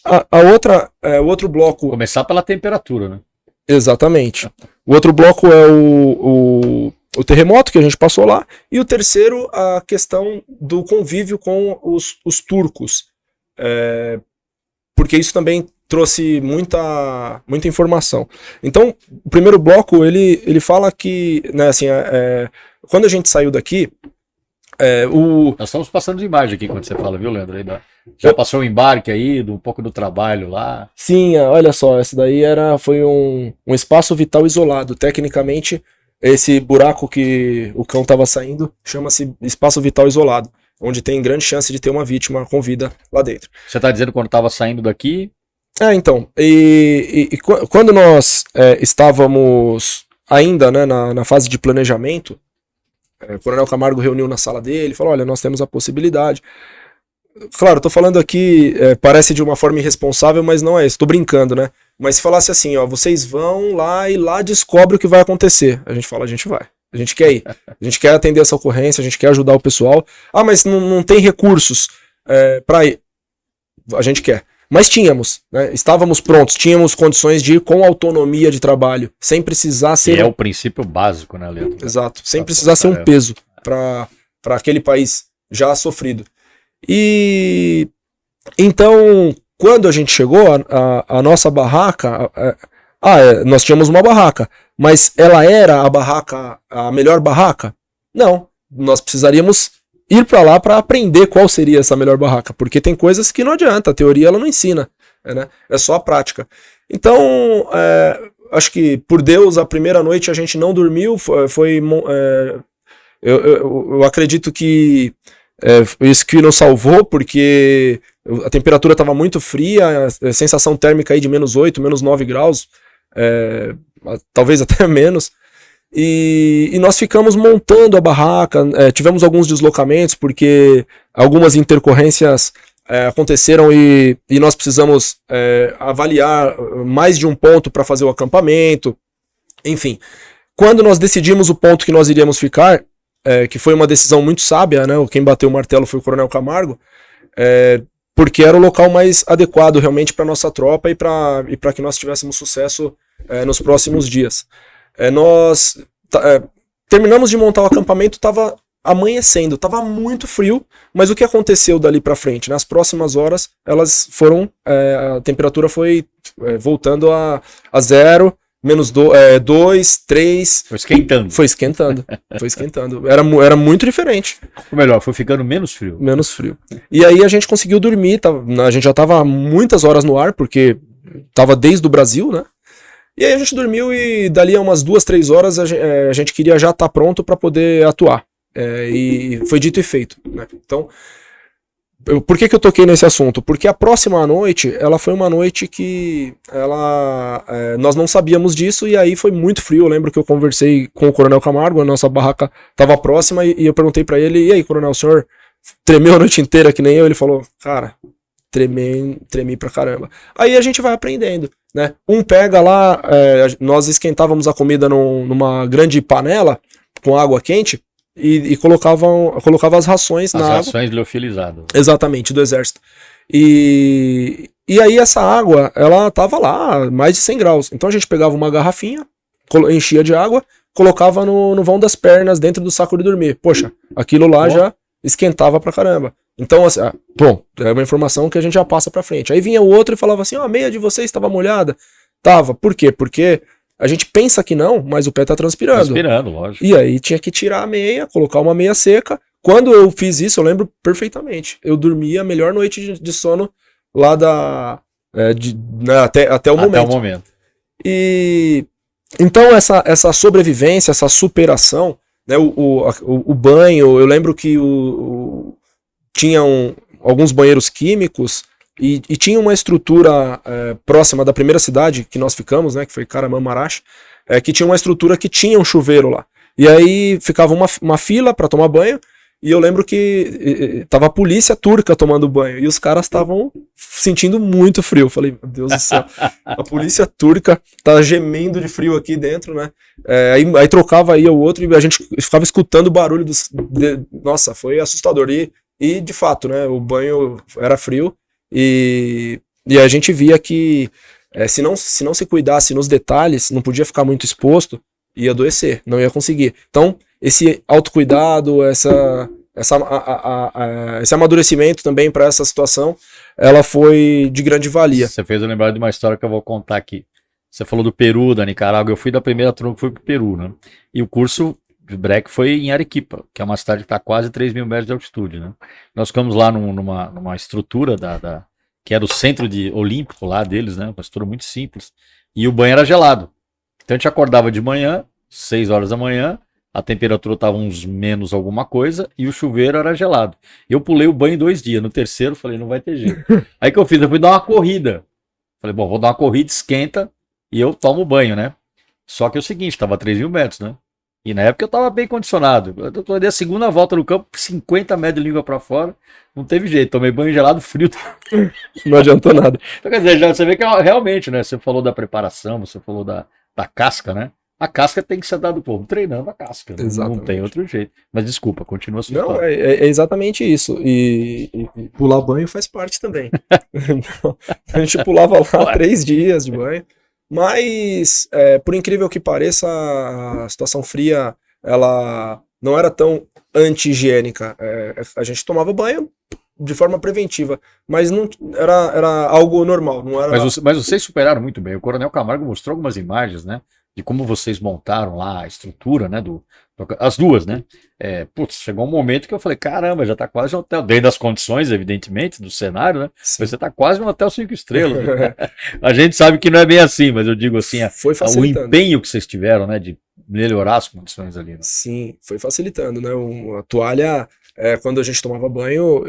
O outro bloco... Começar pela temperatura, né? Exatamente. O outro bloco é o terremoto que a gente passou lá, e o terceiro, a questão do convívio com os turcos, porque isso também trouxe muita informação. Então, o primeiro bloco, ele fala que, né, assim, quando a gente saiu daqui, Nós estamos passando de imagem aqui quando você fala, viu, Leandro? Já passou o embarque aí, um pouco do trabalho lá. Sim, olha só, essa daí foi um espaço vital isolado. Tecnicamente, esse buraco que o cão estava saindo chama-se espaço vital isolado, onde tem grande chance de ter uma vítima com vida lá dentro. Você está dizendo quando estava saindo daqui? Então, quando nós estávamos ainda, né, na fase de planejamento, o Coronel Camargo reuniu na sala dele e falou, olha, nós temos a possibilidade. Claro, tô falando aqui, parece de uma forma irresponsável, mas não é isso, tô brincando, né? Mas se falasse assim, ó, vocês vão lá e lá descobre o que vai acontecer. A gente fala, a gente vai. A gente quer ir. A gente quer atender essa ocorrência, a gente quer ajudar o pessoal. Ah, mas não tem recursos para ir. A gente quer. Mas tínhamos, né? Estávamos prontos, tínhamos condições de ir com autonomia de trabalho, sem precisar ser... É o princípio básico, né, Leandro? Exato, sem precisar ser um peso para aquele país já sofrido. E então, quando a gente chegou, a nossa barraca, nós tínhamos uma barraca, mas ela era a melhor barraca? Não, nós precisaríamos ir para lá para aprender qual seria essa melhor barraca, porque tem coisas que não adianta, a teoria ela não ensina, né? É só a prática. Então, acho que por Deus, a primeira noite a gente não dormiu, eu acredito que isso que nos salvou, porque a temperatura estava muito fria, a sensação térmica aí de -8, -9 graus, talvez até menos, e nós ficamos montando a barraca, tivemos alguns deslocamentos, porque algumas intercorrências aconteceram e nós precisamos avaliar mais de um ponto para fazer o acampamento, enfim. Quando nós decidimos o ponto que nós iríamos ficar, que foi uma decisão muito sábia, né? Quem bateu o martelo foi o Coronel Camargo, porque era o local mais adequado realmente para nossa tropa e para que nós tivéssemos sucesso nos próximos dias. Nós terminamos de montar o acampamento, estava amanhecendo, estava muito frio, mas o que aconteceu dali para frente? Nas próximas horas, a temperatura foi voltando a zero, -2, 3. Foi esquentando. Foi esquentando. Foi esquentando. Era muito diferente. Ou melhor, foi ficando menos frio. Menos frio. E aí a gente conseguiu dormir, a gente já estava muitas horas no ar, porque estava desde o Brasil, né? E aí a gente dormiu e dali a umas 2, 3 horas a gente queria já estar pronto para poder atuar. E foi dito e feito, né? Então, por que eu toquei nesse assunto? Porque a próxima noite, ela foi uma noite que nós não sabíamos disso e aí foi muito frio. Eu lembro que eu conversei com o Coronel Camargo, a nossa barraca estava próxima e eu perguntei para ele, e aí, Coronel, o senhor tremeu a noite inteira que nem eu? Ele falou, cara, tremi pra caramba. Aí a gente vai aprendendo, né? Pega lá, nós esquentávamos a comida numa grande panela com água quente, e colocava as rações na água. As rações liofilizadas. Exatamente, do exército. E aí essa água, ela tava lá, mais de 100 graus. Então a gente pegava uma garrafinha, enchia de água, colocava no vão das pernas, dentro do saco de dormir. Poxa, aquilo lá já esquentava pra caramba. Então, assim, bom, é uma informação que a gente já passa pra frente. Aí vinha o outro e falava assim, a meia de vocês estava molhada? Tava. Por quê? Porque a gente pensa que não, mas o pé tá transpirando. Transpirando, lógico. E aí tinha que tirar a meia, colocar uma meia seca. Quando eu fiz isso, eu lembro perfeitamente. Eu dormi a melhor noite de sono lá até o momento. Até o momento. E então essa sobrevivência, essa superação, né, o banho, eu lembro que tinham alguns banheiros químicos e tinha uma estrutura próxima da primeira cidade que nós ficamos, né, que foi Kahramanmaraş, que tinha uma estrutura que tinha um chuveiro lá. E aí ficava uma fila para tomar banho, e eu lembro que tava a polícia turca tomando banho, e os caras estavam sentindo muito frio. Eu falei, meu Deus do céu, a polícia turca tá gemendo de frio aqui dentro, né? Aí trocava aí o outro, e a gente ficava escutando o barulho Nossa, foi assustador. E de fato, né, o banho era frio, e a gente via que se não se cuidasse nos detalhes, não podia ficar muito exposto, ia adoecer, não ia conseguir. Então, esse autocuidado, esse amadurecimento também para essa situação, ela foi de grande valia. Você fez eu lembrar de uma história que eu vou contar aqui. Você falou do Peru, da Nicarágua. Eu fui da primeira turma que fui pro Peru, né? E o curso de break foi em Arequipa, que é uma cidade que está a quase 3.000 metros de altitude, né? Nós ficamos lá numa estrutura que era o centro olímpico lá deles, né? Uma estrutura muito simples. E o banho era gelado. Então a gente acordava de manhã, 6 horas da manhã, a temperatura estava uns menos alguma coisa e o chuveiro era gelado. Eu pulei o banho 2 dias. No terceiro, falei, não vai ter jeito. Aí que eu fiz? Eu fui dar uma corrida. Falei, bom, vou dar uma corrida, esquenta e eu tomo banho, né? Só que é o seguinte, estava a 3.000 metros, né? E na época eu estava bem condicionado. Eu dei a segunda volta no campo, 50 metros de língua para fora. Não teve jeito, tomei banho gelado, frio. Não adiantou nada. Então, quer dizer, já você vê que realmente, né? Você falou da preparação, você falou da casca, né? A casca tem que ser dada do povo, treinando a casca. Não tem outro jeito. Mas desculpa, continua a sua história. Não, é exatamente isso. E pular banho faz parte também. A gente pulava lá 3 dias de banho. Mas, por incrível que pareça, a situação fria, ela não era tão anti-higiênica. A gente tomava banho de forma preventiva, mas não era algo normal. Não era... Mas vocês superaram muito bem. O Coronel Camargo mostrou algumas imagens, né? de como vocês montaram lá a estrutura, né? As duas, né? Chegou um momento que eu falei, caramba, já tá quase um hotel, dentro das condições, evidentemente, do cenário, né? Sim. Você tá quase um hotel 5 estrelas. Né? A gente sabe que não é bem assim, mas eu digo assim, foi o empenho que vocês tiveram, né? De melhorar as condições ali. Né? Sim, foi facilitando, né? A toalha, quando a gente tomava banho,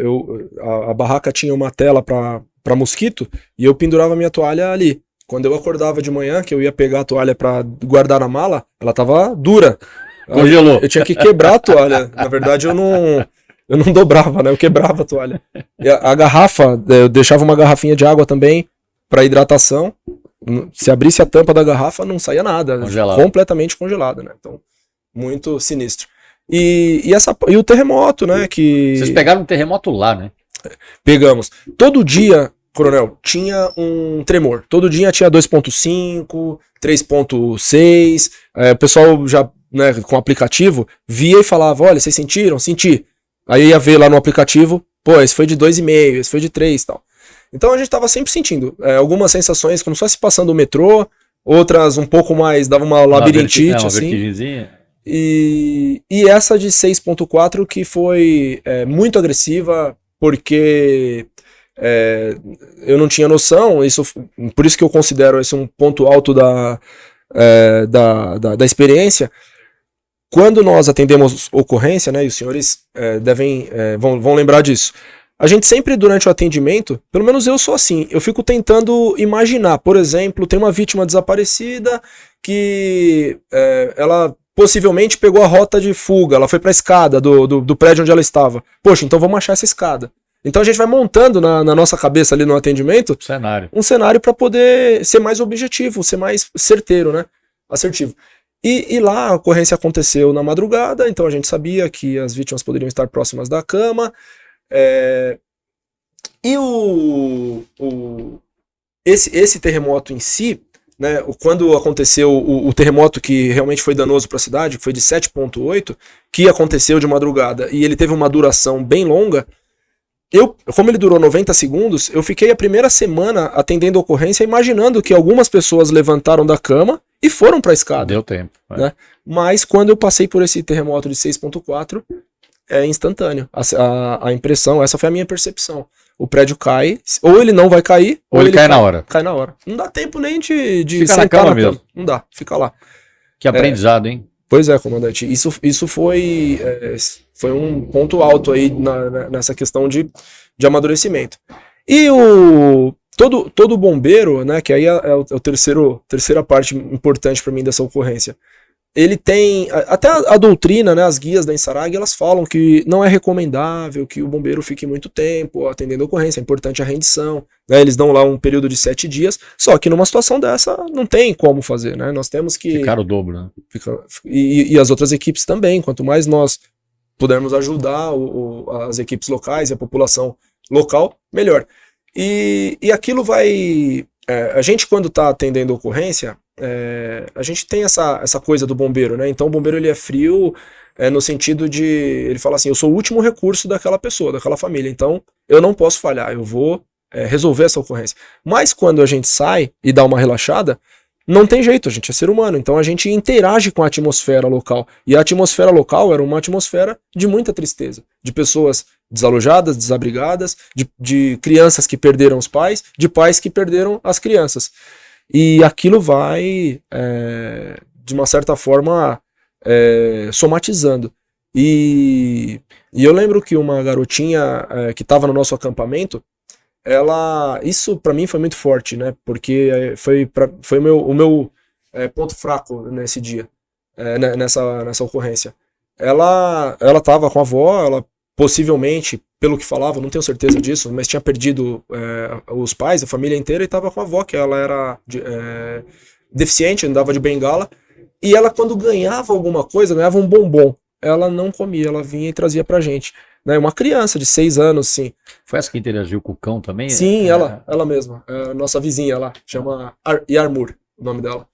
a barraca tinha uma tela para mosquito e eu pendurava minha toalha ali. Quando eu acordava de manhã, que eu ia pegar a toalha para guardar na mala, ela tava dura. Congelou. Eu tinha que quebrar a toalha. Na verdade, eu não dobrava, né? Eu quebrava a toalha. E a garrafa, eu deixava uma garrafinha de água também para hidratação. Se abrisse a tampa da garrafa, não saía nada. Congelado. Completamente congelada, né? Então, muito sinistro. E o terremoto, né? Vocês pegaram um terremoto lá, né? Pegamos. Todo dia, Coronel, tinha um tremor. Todo dia tinha 2.5, 3.6. O pessoal já, né, com o aplicativo, via e falava, olha, vocês sentiram? Senti. Aí ia ver lá no aplicativo, pô, esse foi de 2,5, esse foi de 3 e tal. Então a gente tava sempre sentindo algumas sensações, como se fosse passando o metrô, outras um pouco mais, dava uma labirintite, uma assim. vertigenzinha. E essa de 6.4 que foi muito agressiva, porque eu não tinha noção, por isso que eu considero esse um ponto alto da experiência. Quando nós atendemos ocorrência, né, e os senhores vão lembrar disso, a gente sempre durante o atendimento, pelo menos eu sou assim, eu fico tentando imaginar, por exemplo, tem uma vítima desaparecida que ela possivelmente pegou a rota de fuga, ela foi para a escada do prédio onde ela estava. Poxa, então vamos achar essa escada. Então a gente vai montando na nossa cabeça ali no atendimento um cenário para poder ser mais objetivo, ser mais certeiro, né? Assertivo. E lá a ocorrência aconteceu na madrugada, então a gente sabia que as vítimas poderiam estar próximas da cama. E esse terremoto em si, né, quando aconteceu o terremoto que realmente foi danoso para a cidade, que foi de 7.8, que aconteceu de madrugada e ele teve uma duração bem longa, como ele durou 90 segundos, eu fiquei a primeira semana atendendo a ocorrência imaginando que algumas pessoas levantaram da cama e foram para a escada. Deu tempo. Né? Mas quando eu passei por esse terremoto de 6.4, é instantâneo. A impressão, essa foi a minha percepção. O prédio cai, ou ele não vai cair, ou ele cai na hora. Cai na hora. Não dá tempo nem de fica sentar na cama mesmo. Não dá, fica lá. Que aprendizado, hein? Pois é, comandante. Isso foi um ponto alto aí nessa questão de amadurecimento. E todo bombeiro, né, que aí é a terceira parte importante para mim dessa ocorrência, ele tem, até a doutrina, né, as guias da Insarag, elas falam que não é recomendável que o bombeiro fique muito tempo atendendo a ocorrência, é importante a rendição, né, eles dão lá um período de 7 dias, só que numa situação dessa não tem como fazer, né, nós temos que... Ficar o dobro, né? E as outras equipes também, quanto mais nós pudermos ajudar as equipes locais e a população local, melhor. E aquilo vai... a gente quando está atendendo a ocorrência, a gente tem essa coisa do bombeiro, né? Então o bombeiro ele é frio no sentido de... Ele fala assim, eu sou o último recurso daquela pessoa, daquela família, então eu não posso falhar, eu vou resolver essa ocorrência. Mas quando a gente sai e dá uma relaxada, não tem jeito, a gente é ser humano, então a gente interage com a atmosfera local. E a atmosfera local era uma atmosfera de muita tristeza, de pessoas desalojadas, desabrigadas, de crianças que perderam os pais, de pais que perderam as crianças. E aquilo vai, de uma certa forma, somatizando. E eu lembro que uma garotinha que estava no nosso acampamento, isso para mim foi muito forte, né? Porque foi o meu ponto fraco nesse dia, nessa ocorrência. Ela estava com a avó, ela possivelmente, pelo que falava, não tenho certeza disso, mas tinha perdido os pais, a família inteira, e estava com a avó, que ela era deficiente, andava de bengala, e ela quando ganhava alguma coisa, ganhava um bombom, ela não comia, ela vinha e trazia pra gente. Né, uma criança de 6 anos, sim. Foi essa que interagiu com o cão também? Sim, ela mesma, nossa vizinha lá, chama Yarmur, o nome dela.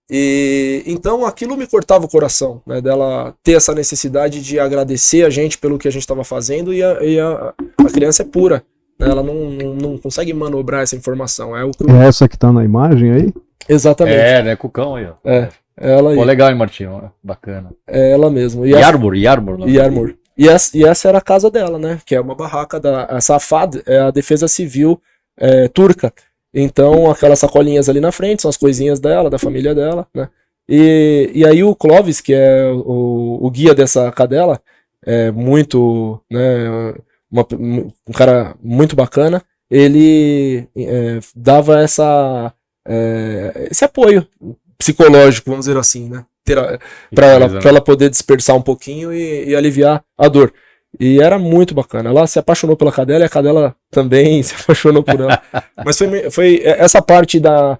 E então aquilo me cortava o coração, né, dela ter essa necessidade de agradecer a gente pelo que a gente estava fazendo, e a criança é pura, né, ela não consegue manobrar essa informação. É essa que tá na imagem aí? Exatamente. Né, com o cão aí, ó. Ela Pô, aí. legal, hein, Martinho? Bacana. É ela mesmo. Yarmur. Não? Yarmur. E essa era a casa dela, né? Que é uma barraca a Safad é a defesa civil turca. Então, aquelas sacolinhas ali na frente são as coisinhas dela, da família dela, né? E aí o Clovis, que é o guia dessa cadela, é muito, né, um cara muito bacana, ele dava esse apoio psicológico, vamos dizer assim, né? Para ela poder dispersar um pouquinho e aliviar a dor. E era muito bacana. Ela se apaixonou pela cadela e a cadela também se apaixonou por ela. Mas foi essa parte da...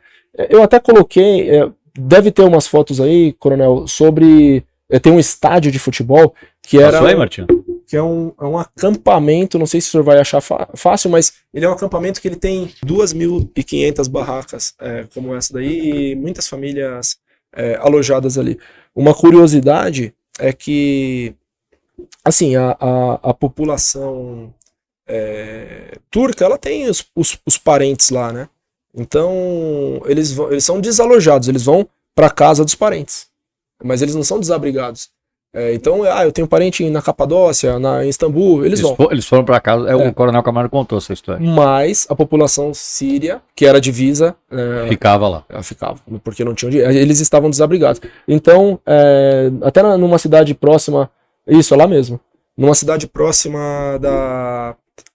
Eu até coloquei... Deve ter umas fotos aí, Coronel, sobre... Tem um estádio de futebol que era... Passou aí, Martinho? Que é um acampamento, não sei se o senhor vai achar fácil, mas ele é um acampamento que ele tem 2.500 barracas, como essa daí, e muitas famílias alojadas ali. Uma curiosidade é que, assim, a população turca, ela tem os parentes lá, né? Então, eles são desalojados, eles vão para casa dos parentes, mas eles não são desabrigados. Então, eu tenho parente na Capadócia, em Istambul, eles vão. Eles foram para casa, o Coronel Camargo contou essa história. Mas a população síria, que era divisa... ficava lá. Ela ficava, porque não tinham dinheiro. Eles estavam desabrigados. Então, até numa cidade próxima... Isso, é lá mesmo. Numa cidade próxima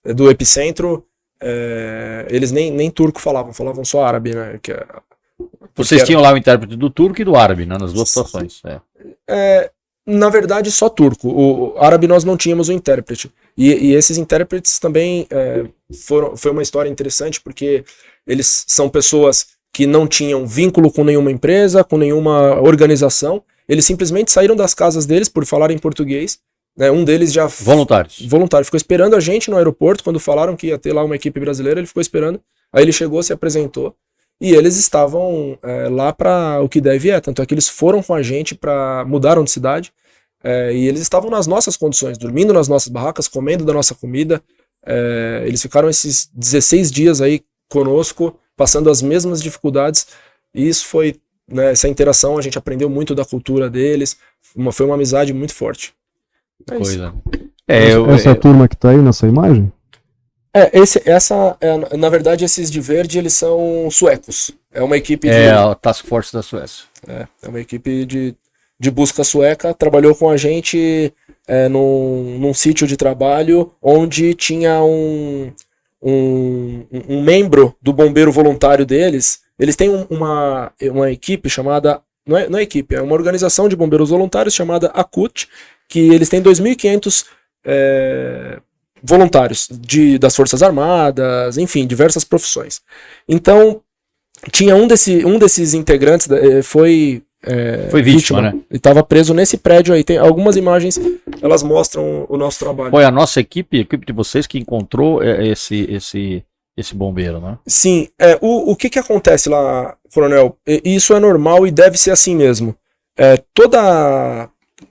do epicentro, eles nem turco falavam só árabe, né? Vocês tinham lá o intérprete do turco e do árabe, né? Nas duas situações. Na verdade, só turco. O árabe nós não tínhamos o intérprete. E esses intérpretes também foi uma história interessante, porque eles são pessoas que não tinham vínculo com nenhuma empresa, com nenhuma organização. Eles simplesmente saíram das casas deles por falarem português. Né? Um deles já... Voluntário. Ficou esperando a gente no aeroporto, quando falaram que ia ter lá uma equipe brasileira, ele ficou esperando. Aí ele chegou, se apresentou. E eles estavam lá para o que deve tanto é que eles foram com a gente, mudaram de cidade, e eles estavam nas nossas condições, dormindo nas nossas barracas, comendo da nossa comida. Eles ficaram esses 16 dias aí conosco, passando as mesmas dificuldades, e isso foi, né, essa interação, a gente aprendeu muito da cultura deles, foi uma amizade muito forte. Coisa. Essa turma que tá aí nessa imagem? Na verdade, esses de verde, eles são suecos. É uma equipe a Task Force da Suécia. É uma equipe de busca sueca. Trabalhou com a gente num sítio de trabalho onde tinha um membro do bombeiro voluntário deles. Eles têm uma equipe chamada... Não é equipe, é uma organização de bombeiros voluntários chamada AKUT, que eles têm 2.500... voluntários das Forças Armadas, enfim, diversas profissões. Então, tinha um desses integrantes, foi vítima, né? Ele estava preso nesse prédio aí. Tem algumas imagens, elas mostram o nosso trabalho. Foi a nossa equipe, a equipe de vocês, que encontrou esse bombeiro, né? Sim. O que acontece lá, Coronel? Isso é normal e deve ser assim mesmo.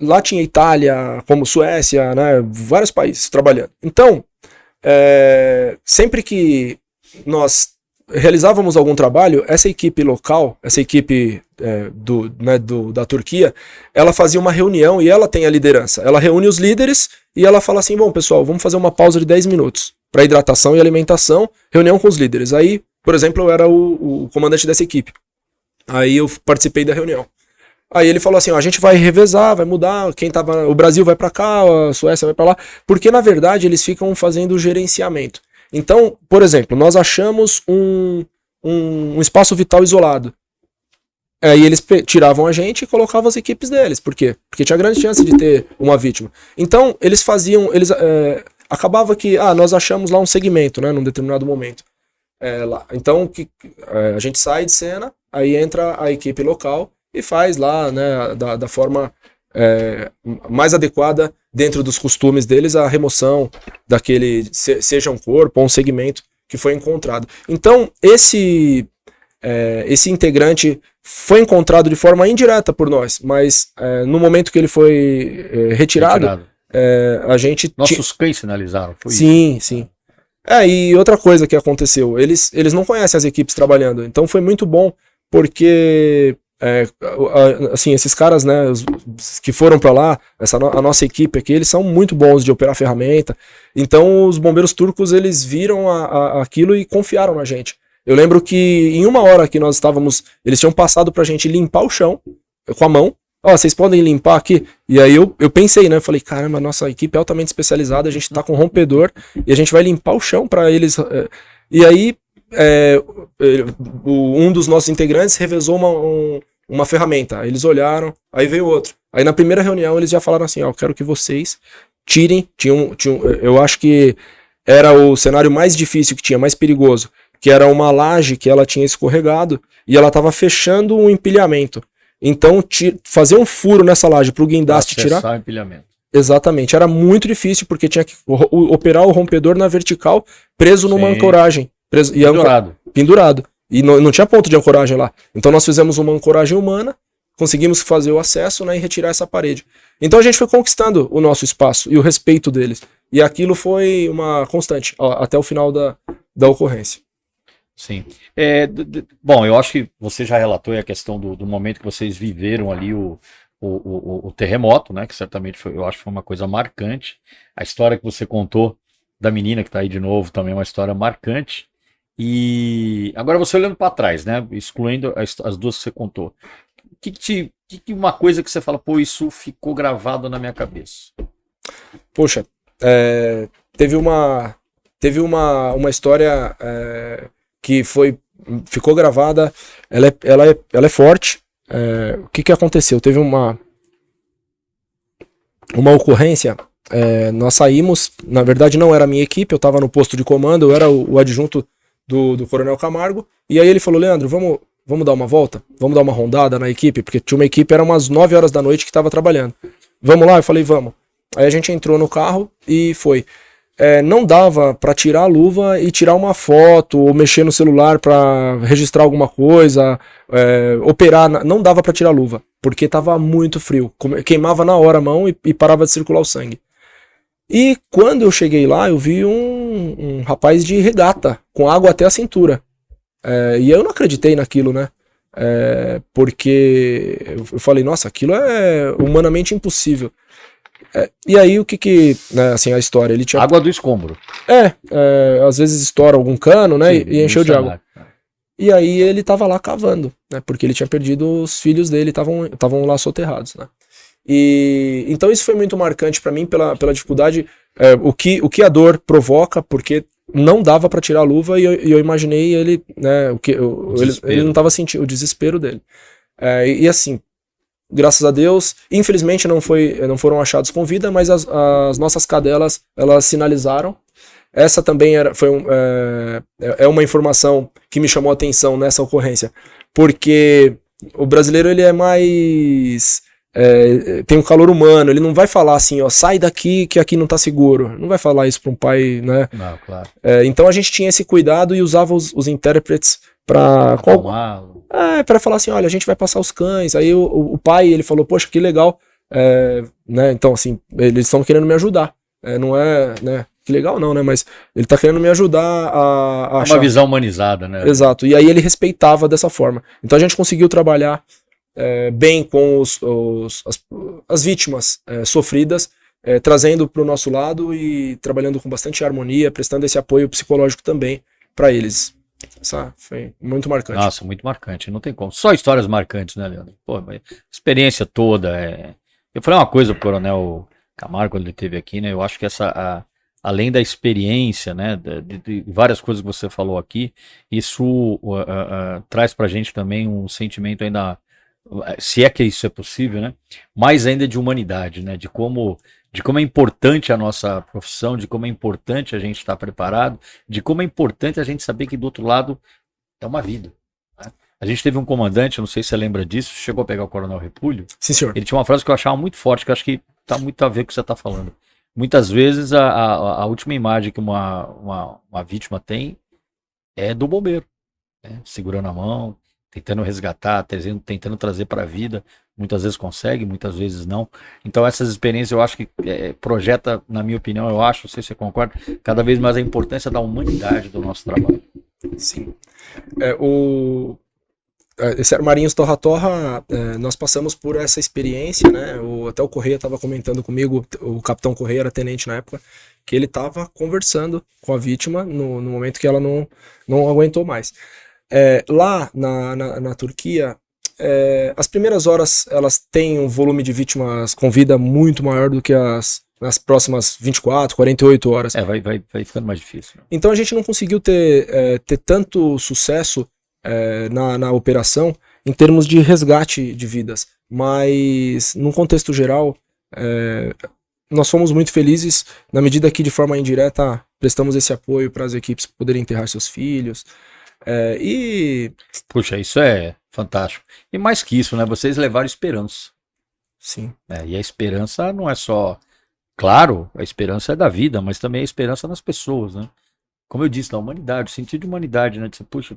Lá tinha Itália, como Suécia, né, vários países trabalhando. Então, sempre que nós realizávamos algum trabalho, essa equipe local, essa equipe da Turquia, ela fazia uma reunião e ela tem a liderança. Ela reúne os líderes e ela fala assim, bom pessoal, vamos fazer uma pausa de 10 minutos para hidratação e alimentação, reunião com os líderes. Aí, por exemplo, eu era o comandante dessa equipe. Aí eu participei da reunião. Aí ele falou assim, a gente vai revezar, vai mudar, o Brasil vai para cá, a Suécia vai para lá, porque na verdade eles ficam fazendo o gerenciamento. Então, por exemplo, nós achamos um espaço vital isolado. Aí eles tiravam a gente e colocavam as equipes deles. Por quê? Porque tinha grande chance de ter uma vítima. Então, eles acabava que, nós achamos lá um segmento, né, num determinado momento. Então, a gente sai de cena, aí entra a equipe local, e faz lá, né, da forma mais adequada, dentro dos costumes deles, a remoção daquele, seja um corpo ou um segmento que foi encontrado. Então, esse integrante foi encontrado de forma indireta por nós, mas no momento que ele foi retirado. A gente... Nossos cães sinalizaram, foi sim, isso? Sim. E outra coisa que aconteceu, eles não conhecem as equipes trabalhando, então foi muito bom, porque assim, esses caras, né, os que foram para lá, a nossa equipe aqui, eles são muito bons de operar ferramenta. Então os bombeiros turcos, eles viram aquilo e confiaram na gente. Eu lembro que em 1 hora que nós estávamos, eles tinham passado pra gente limpar o chão com a mão. Ó, vocês podem limpar aqui? E aí eu pensei, né, eu falei, caramba, nossa equipe é altamente especializada, a gente tá com rompedor e a gente vai limpar o chão para eles. E aí um dos nossos integrantes revezou uma ferramenta. Aí eles olharam, aí veio outro. Aí na primeira reunião eles já falaram assim, ó, eu quero que vocês tirem, eu acho que era o cenário mais difícil que tinha, mais perigoso, que era uma laje que ela tinha escorregado e ela estava fechando um empilhamento. Então fazer um furo nessa laje para o guindaste tirar... o empilhamento. Exatamente, era muito difícil porque tinha que operar o rompedor na vertical preso numa ancoragem. Pendurado. E não tinha ponto de ancoragem lá. Então nós fizemos uma ancoragem humana, conseguimos fazer o acesso, né, e retirar essa parede. Então a gente foi conquistando o nosso espaço e o respeito deles. E aquilo foi uma constante até o final da ocorrência. Sim. Bom, eu acho que você já relatou a questão do momento que vocês viveram ali o terremoto, né? Que certamente eu acho que foi uma coisa marcante. A história que você contou da menina que está aí de novo também é uma história marcante. E agora você olhando para trás, né? Excluindo as duas que você contou. Uma coisa que você fala, pô, isso ficou gravado na minha cabeça? Poxa, teve uma história que ficou gravada, ela é forte. O que aconteceu? Teve uma ocorrência, nós saímos, na verdade não era a minha equipe, eu estava no posto de comando, eu era o adjunto do Coronel Camargo, e aí ele falou, Leandro, vamos dar uma volta? Vamos dar uma rondada na equipe? Porque tinha uma equipe, era umas 9 horas da noite que estava trabalhando. Vamos lá? Eu falei, vamos. Aí a gente entrou no carro e foi. Não dava para tirar a luva e tirar uma foto ou mexer no celular para registrar alguma coisa, operar, não dava para tirar a luva, porque estava muito frio, queimava na hora a mão e parava de circular o sangue. E quando eu cheguei lá, eu vi um rapaz de regata, com água até a cintura, e eu não acreditei naquilo, né? Porque eu falei, nossa, aquilo é humanamente impossível. E aí né, assim, a história, ele tinha... Água do escombro. Às vezes estoura algum cano, né, sim, e encheu de água. E aí ele tava lá cavando, né, porque ele tinha perdido os filhos dele, estavam lá soterrados, né. E então isso foi muito marcante para mim pela dificuldade, o que a dor provoca, porque não dava para tirar a luva e eu imaginei ele, né, ele não tava sentindo o desespero dele. E assim, graças a Deus, infelizmente não foram achados com vida, mas as nossas cadelas, elas sinalizaram. Essa também foi uma informação que me chamou a atenção nessa ocorrência, porque o brasileiro ele é mais... tem um calor humano, ele não vai falar assim, ó, sai daqui que aqui não tá seguro. Não vai falar isso para um pai, né? Não, claro. Então a gente tinha esse cuidado e usava os intérpretes para falar assim, olha, a gente vai passar os cães. Aí o pai, ele falou, poxa, que legal, né? Então assim, eles estão querendo me ajudar, não é, né? Que legal não, né? Mas ele tá querendo me ajudar a achar... Uma visão humanizada, né? Exato, e aí ele respeitava dessa forma. Então a gente conseguiu trabalhar bem com as vítimas sofridas, trazendo para o nosso lado e trabalhando com bastante harmonia, prestando esse apoio psicológico também para eles. Essa foi muito marcante. Nossa, muito marcante, não tem como. Só histórias marcantes, né, Leandro? Pô, a experiência toda. Eu falei uma coisa pro Coronel Camargo quando ele esteve aqui, né? Eu acho que além da experiência, né, de várias coisas que você falou aqui, isso traz pra gente também um sentimento ainda, se é que isso é possível, né? Mais ainda de humanidade, né? De como é importante a nossa profissão, de como é importante a gente estar preparado, de como é importante a gente saber que do outro lado é uma vida. Né? A gente teve um comandante, eu não sei se você lembra disso, chegou a pegar o Coronel Repúlio. Sim, senhor. Ele tinha uma frase que eu achava muito forte, que eu acho que está muito a ver com o que você está falando. Muitas vezes a última imagem que uma vítima tem é do bombeiro, né? Segurando a mão, tentando resgatar, tentando trazer para a vida. Muitas vezes consegue, muitas vezes não. Então essas experiências eu acho que projeta, na minha opinião, eu acho, não sei se você concorda, cada vez mais a importância da humanidade do nosso trabalho. Sim. esse Armarinhos Torra-Torra, nós passamos por essa experiência, né? Até o Correia estava comentando comigo, o capitão Correia era tenente na época, que ele estava conversando com a vítima no momento que ela não aguentou mais. Lá na Turquia, as primeiras horas elas têm um volume de vítimas com vida muito maior do que nas próximas 24, 48 horas. Vai ficando mais difícil. Então a gente não conseguiu ter tanto sucesso na operação em termos de resgate de vidas, mas num contexto geral nós fomos muito felizes na medida que de forma indireta prestamos esse apoio para as equipes poderem enterrar seus filhos. Puxa, isso é fantástico. E mais que isso, né? Vocês levaram esperança. Sim. E a esperança não é só... Claro, a esperança é da vida, mas também a esperança nas pessoas, né? Como eu disse, na humanidade, o sentido de humanidade, né? Puxa,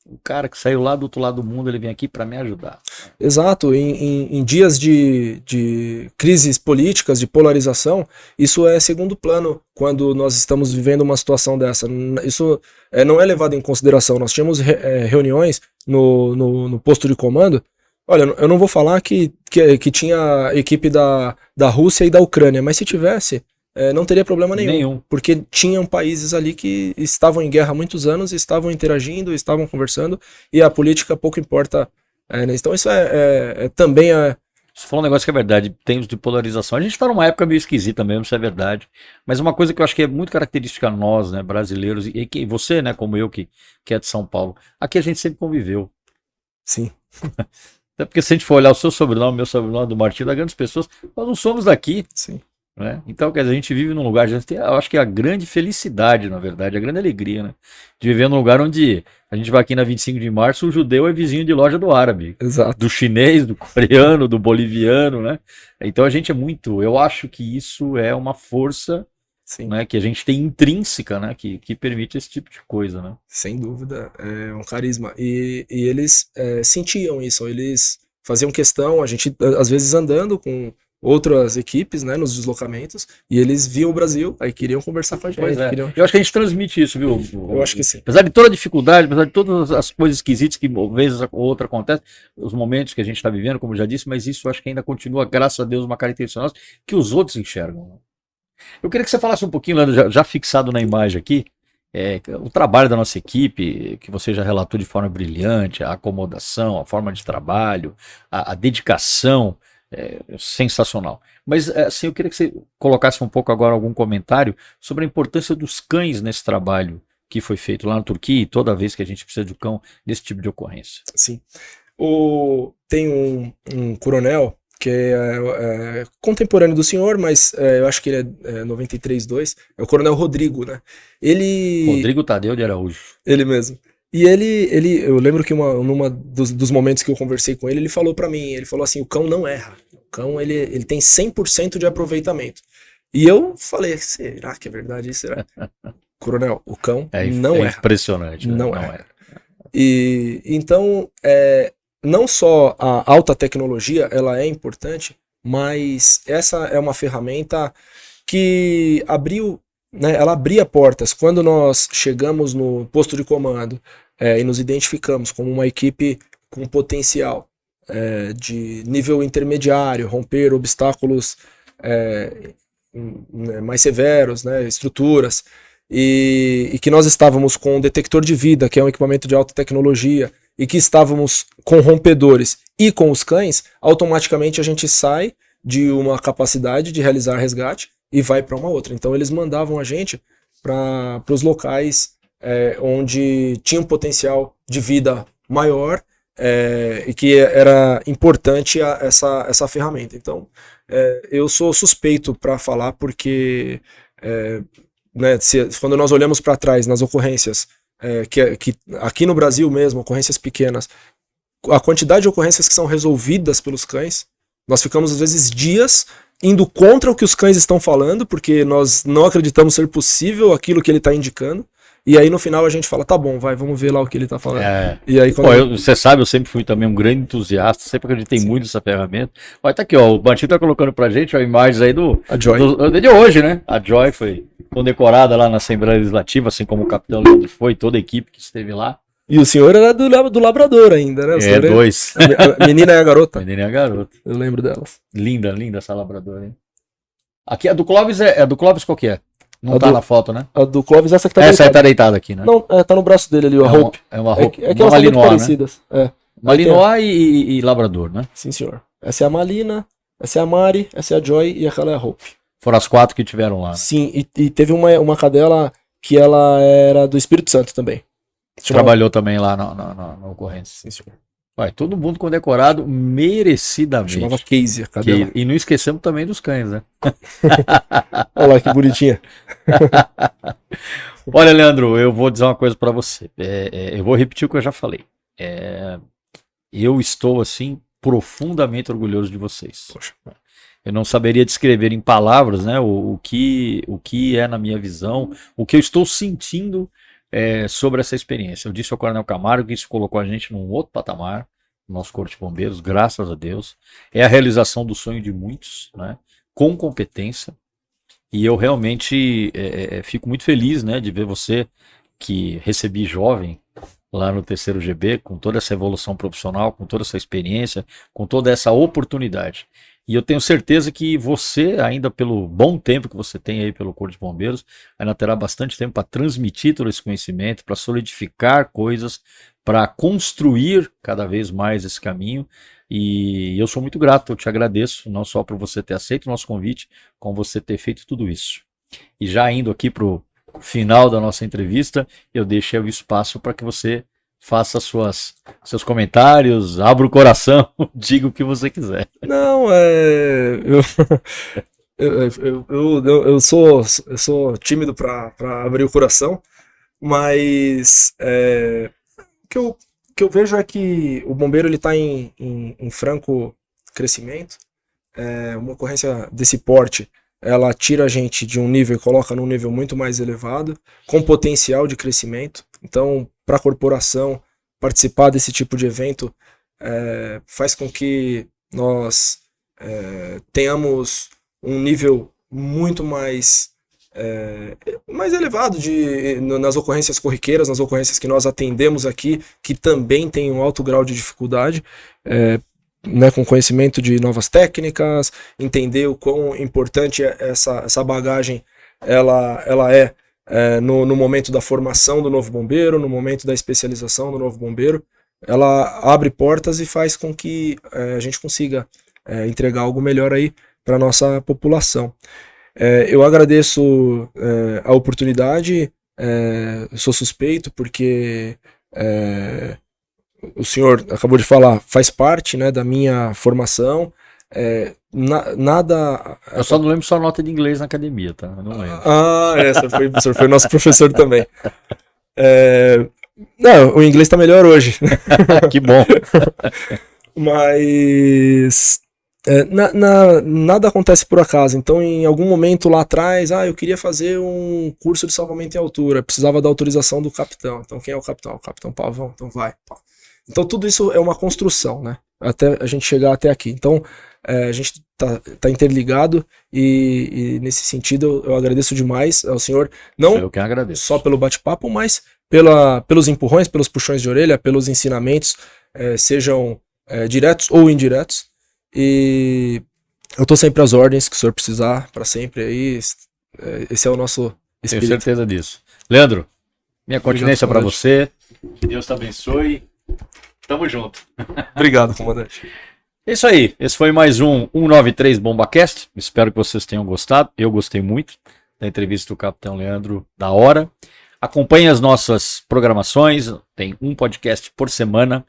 o cara que saiu lá do outro lado do mundo, ele vem aqui para me ajudar. Exato, em dias de crises políticas, de polarização, isso é segundo plano quando nós estamos vivendo uma situação dessa. Isso não é levado em consideração. Nós tínhamos reuniões no posto de comando. Olha, eu não vou falar que tinha equipe da Rússia e da Ucrânia, mas se tivesse, não teria problema nenhum. Porque tinham países ali que estavam em guerra há muitos anos, estavam interagindo, estavam conversando, e a política pouco importa. Então isso também é... Você falou um negócio que é verdade, em termos de polarização. A gente está numa época meio esquisita mesmo, isso é verdade. Mas uma coisa que eu acho que é muito característica nós, né, brasileiros, e você, né, como eu, que é de São Paulo, aqui a gente sempre conviveu. Sim. Até porque se a gente for olhar o seu sobrenome, meu sobrenome, do Martinho, da grandes pessoas, nós não somos daqui. Sim. Né? Então, quer dizer, a gente vive num lugar, eu acho que é a grande felicidade, na verdade, a grande alegria, né? De viver num lugar onde a gente vai aqui na 25 de março, o judeu é vizinho de loja do árabe. Exato. Do chinês, do coreano, do boliviano, né? Então a gente é muito, eu acho que isso é uma força, né, que a gente tem intrínseca, né, que permite esse tipo de coisa, né? Sem dúvida, é um carisma. E eles sentiam isso, eles faziam questão, a gente às vezes andando com outras equipes, né, nos deslocamentos, e eles viam o Brasil, aí queriam conversar com a gente. Pois é. Eu acho que a gente transmite isso, viu? Eu acho que sim. Apesar de toda a dificuldade, apesar de todas as coisas esquisitas que uma vez ou outra acontecem, os momentos que a gente está vivendo, como eu já disse, mas isso eu acho que ainda continua, graças a Deus, uma característica nossa que os outros enxergam. Eu queria que você falasse um pouquinho, Leandro, já fixado na imagem aqui, o trabalho da nossa equipe, que você já relatou de forma brilhante, a acomodação, a forma de trabalho, a dedicação, sensacional. Mas assim, eu queria que você colocasse um pouco agora algum comentário sobre a importância dos cães nesse trabalho que foi feito lá na Turquia e toda vez que a gente precisa de um cão nesse tipo de ocorrência. Sim. Tem um coronel que é contemporâneo do senhor, mas eu acho que ele é 93-2, é o Coronel Rodrigo, né? Rodrigo Tadeu de Araújo. Ele mesmo. E eu lembro que numa dos momentos que eu conversei com ele, ele falou pra mim, ele falou assim, o cão não erra, o cão ele tem 100% de aproveitamento. E eu falei, será que é verdade isso? Será? Coronel, o cão não erra. Impressionante. Né? Não erra. E então, não só a alta tecnologia, ela é importante, mas essa é uma ferramenta que ela abria portas. Quando nós chegamos no posto de comando e nos identificamos como uma equipe com potencial de nível intermediário, romper obstáculos mais severos, né, estruturas, e que nós estávamos com um detector de vida, que é um equipamento de alta tecnologia, e que estávamos com rompedores e com os cães, automaticamente a gente sai de uma capacidade de realizar resgate e vai para uma outra. Então eles mandavam a gente para os locais onde tinha um potencial de vida maior e que era importante essa ferramenta. Então eu sou suspeito para falar porque quando nós olhamos para trás nas ocorrências, que aqui no Brasil mesmo, ocorrências pequenas, a quantidade de ocorrências que são resolvidas pelos cães, nós ficamos às vezes dias indo contra o que os cães estão falando, porque nós não acreditamos ser possível aquilo que ele está indicando, e aí no final a gente fala, tá bom, vamos ver lá o que ele está falando. E aí, você sabe, eu sempre fui também um grande entusiasta, sempre acreditei muito nessa ferramenta. Olha, tá aqui, ó, o Bantinho tá colocando pra gente imagens aí a Joy. de hoje, né? A Joy foi condecorada lá na Assembleia Legislativa, assim como o capitão Leandro foi, toda a equipe que esteve lá. E o senhor era do Labrador ainda, né? O dois. A menina e a garota. A menina e a garota. Eu lembro delas. Linda essa Labrador, hein? Aqui a do Clóvis a do Clóvis qual que é? Não tá na foto, né? A do Clóvis, essa que tá deitada. Essa aí tá deitada aqui, né? Não, tá no braço dele ali, a Hope. É uma Hope. É que elas são muito parecidas. Né? Malinois e Labrador, né? Sim, senhor. Essa é a Malina, essa é a Mari, essa é a Joy e aquela é a Hope. Foram as 4 que tiveram lá. Né? Sim, e teve uma cadela que ela era do Espírito Santo também. Trabalhou também lá na ocorrência. Sim, senhor. Vai, todo mundo condecorado merecidamente. Chamava Casey a cadela. E não esquecemos também dos cães, né? Olha lá que bonitinha. Olha, Leandro, eu vou dizer uma coisa pra você. Eu vou repetir o que eu já falei. Eu estou, assim, profundamente orgulhoso de vocês. Poxa. Eu não saberia descrever em palavras, né, o que é na minha visão, o que eu estou sentindo sobre essa experiência. Eu disse ao Coronel Camargo que isso colocou a gente num outro patamar, no nosso Corpo de Bombeiros, graças a Deus. É a realização do sonho de muitos, né, com competência. E eu realmente fico muito feliz, né, de ver você, que recebi jovem lá no 3º GB, com toda essa evolução profissional, com toda essa experiência, com toda essa oportunidade. E eu tenho certeza que você, ainda pelo bom tempo que você tem aí pelo Corpo de Bombeiros, ainda terá bastante tempo para transmitir todo esse conhecimento, para solidificar coisas, para construir cada vez mais esse caminho. E eu sou muito grato, eu te agradeço, não só por você ter aceito o nosso convite, como você ter feito tudo isso. E já indo aqui para o final da nossa entrevista, eu deixei o espaço para que você faça seus comentários, abra o coração, diga o que você quiser. Não, eu sou tímido para abrir o coração, mas o que eu vejo é que o bombeiro ele está em franco crescimento. Uma ocorrência desse porte, ela tira a gente de um nível e coloca num nível muito mais elevado, com potencial de crescimento. Então, para a corporação participar desse tipo de evento faz com que nós tenhamos um nível muito mais elevado nas ocorrências corriqueiras, nas ocorrências que nós atendemos aqui, que também tem um alto grau de dificuldade, né, com conhecimento de novas técnicas, entender o quão importante essa bagagem ela é no momento da formação do novo bombeiro, no momento da especialização do novo bombeiro. Ela abre portas e faz com que a gente consiga entregar algo melhor aí para a nossa população. Eu agradeço a oportunidade, sou suspeito porque o senhor acabou de falar, faz parte, né, da minha formação. Nada. Eu só não lembro sua nota de inglês na academia, tá? Eu não lembro. O senhor foi nosso professor também. Não, o inglês tá melhor hoje. Que bom. Mas nada acontece por acaso. Então, em algum momento lá atrás, eu queria fazer um curso de salvamento em altura, precisava da autorização do capitão. Então, quem é o capitão? O capitão Pavão. Então, vai. Então, tudo isso é uma construção, né? Até a gente chegar até aqui. Então, a gente tá interligado e nesse sentido eu agradeço demais ao senhor, não eu que agradeço. Só pelo bate-papo, mas pelos empurrões, pelos puxões de orelha, pelos ensinamentos, sejam diretos ou indiretos. E eu tô sempre às ordens que o senhor precisar, para sempre aí. Esse é o nosso espírito. Tenho certeza disso. Leandro, minha continência para você. Que Deus te abençoe. Tamo junto. Obrigado, comandante. É isso aí. Esse foi mais um 193 BombaCast. Espero que vocês tenham gostado. Eu gostei muito da entrevista do Capitão Leandro, da hora. Acompanhe as nossas programações. Tem um podcast por semana.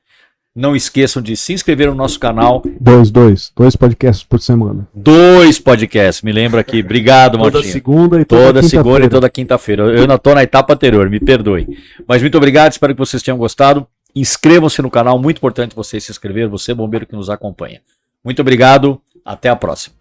Não esqueçam de se inscrever no nosso canal. Dois podcasts por semana. 2 podcasts, me lembra aqui. Obrigado, Maltinho. Toda segunda e toda quinta-feira. Eu ainda tô na etapa anterior, me perdoe. Mas muito obrigado, espero que vocês tenham gostado. Inscrevam-se no canal, muito importante você se inscrever, você bombeiro que nos acompanha. Muito obrigado, até a próxima.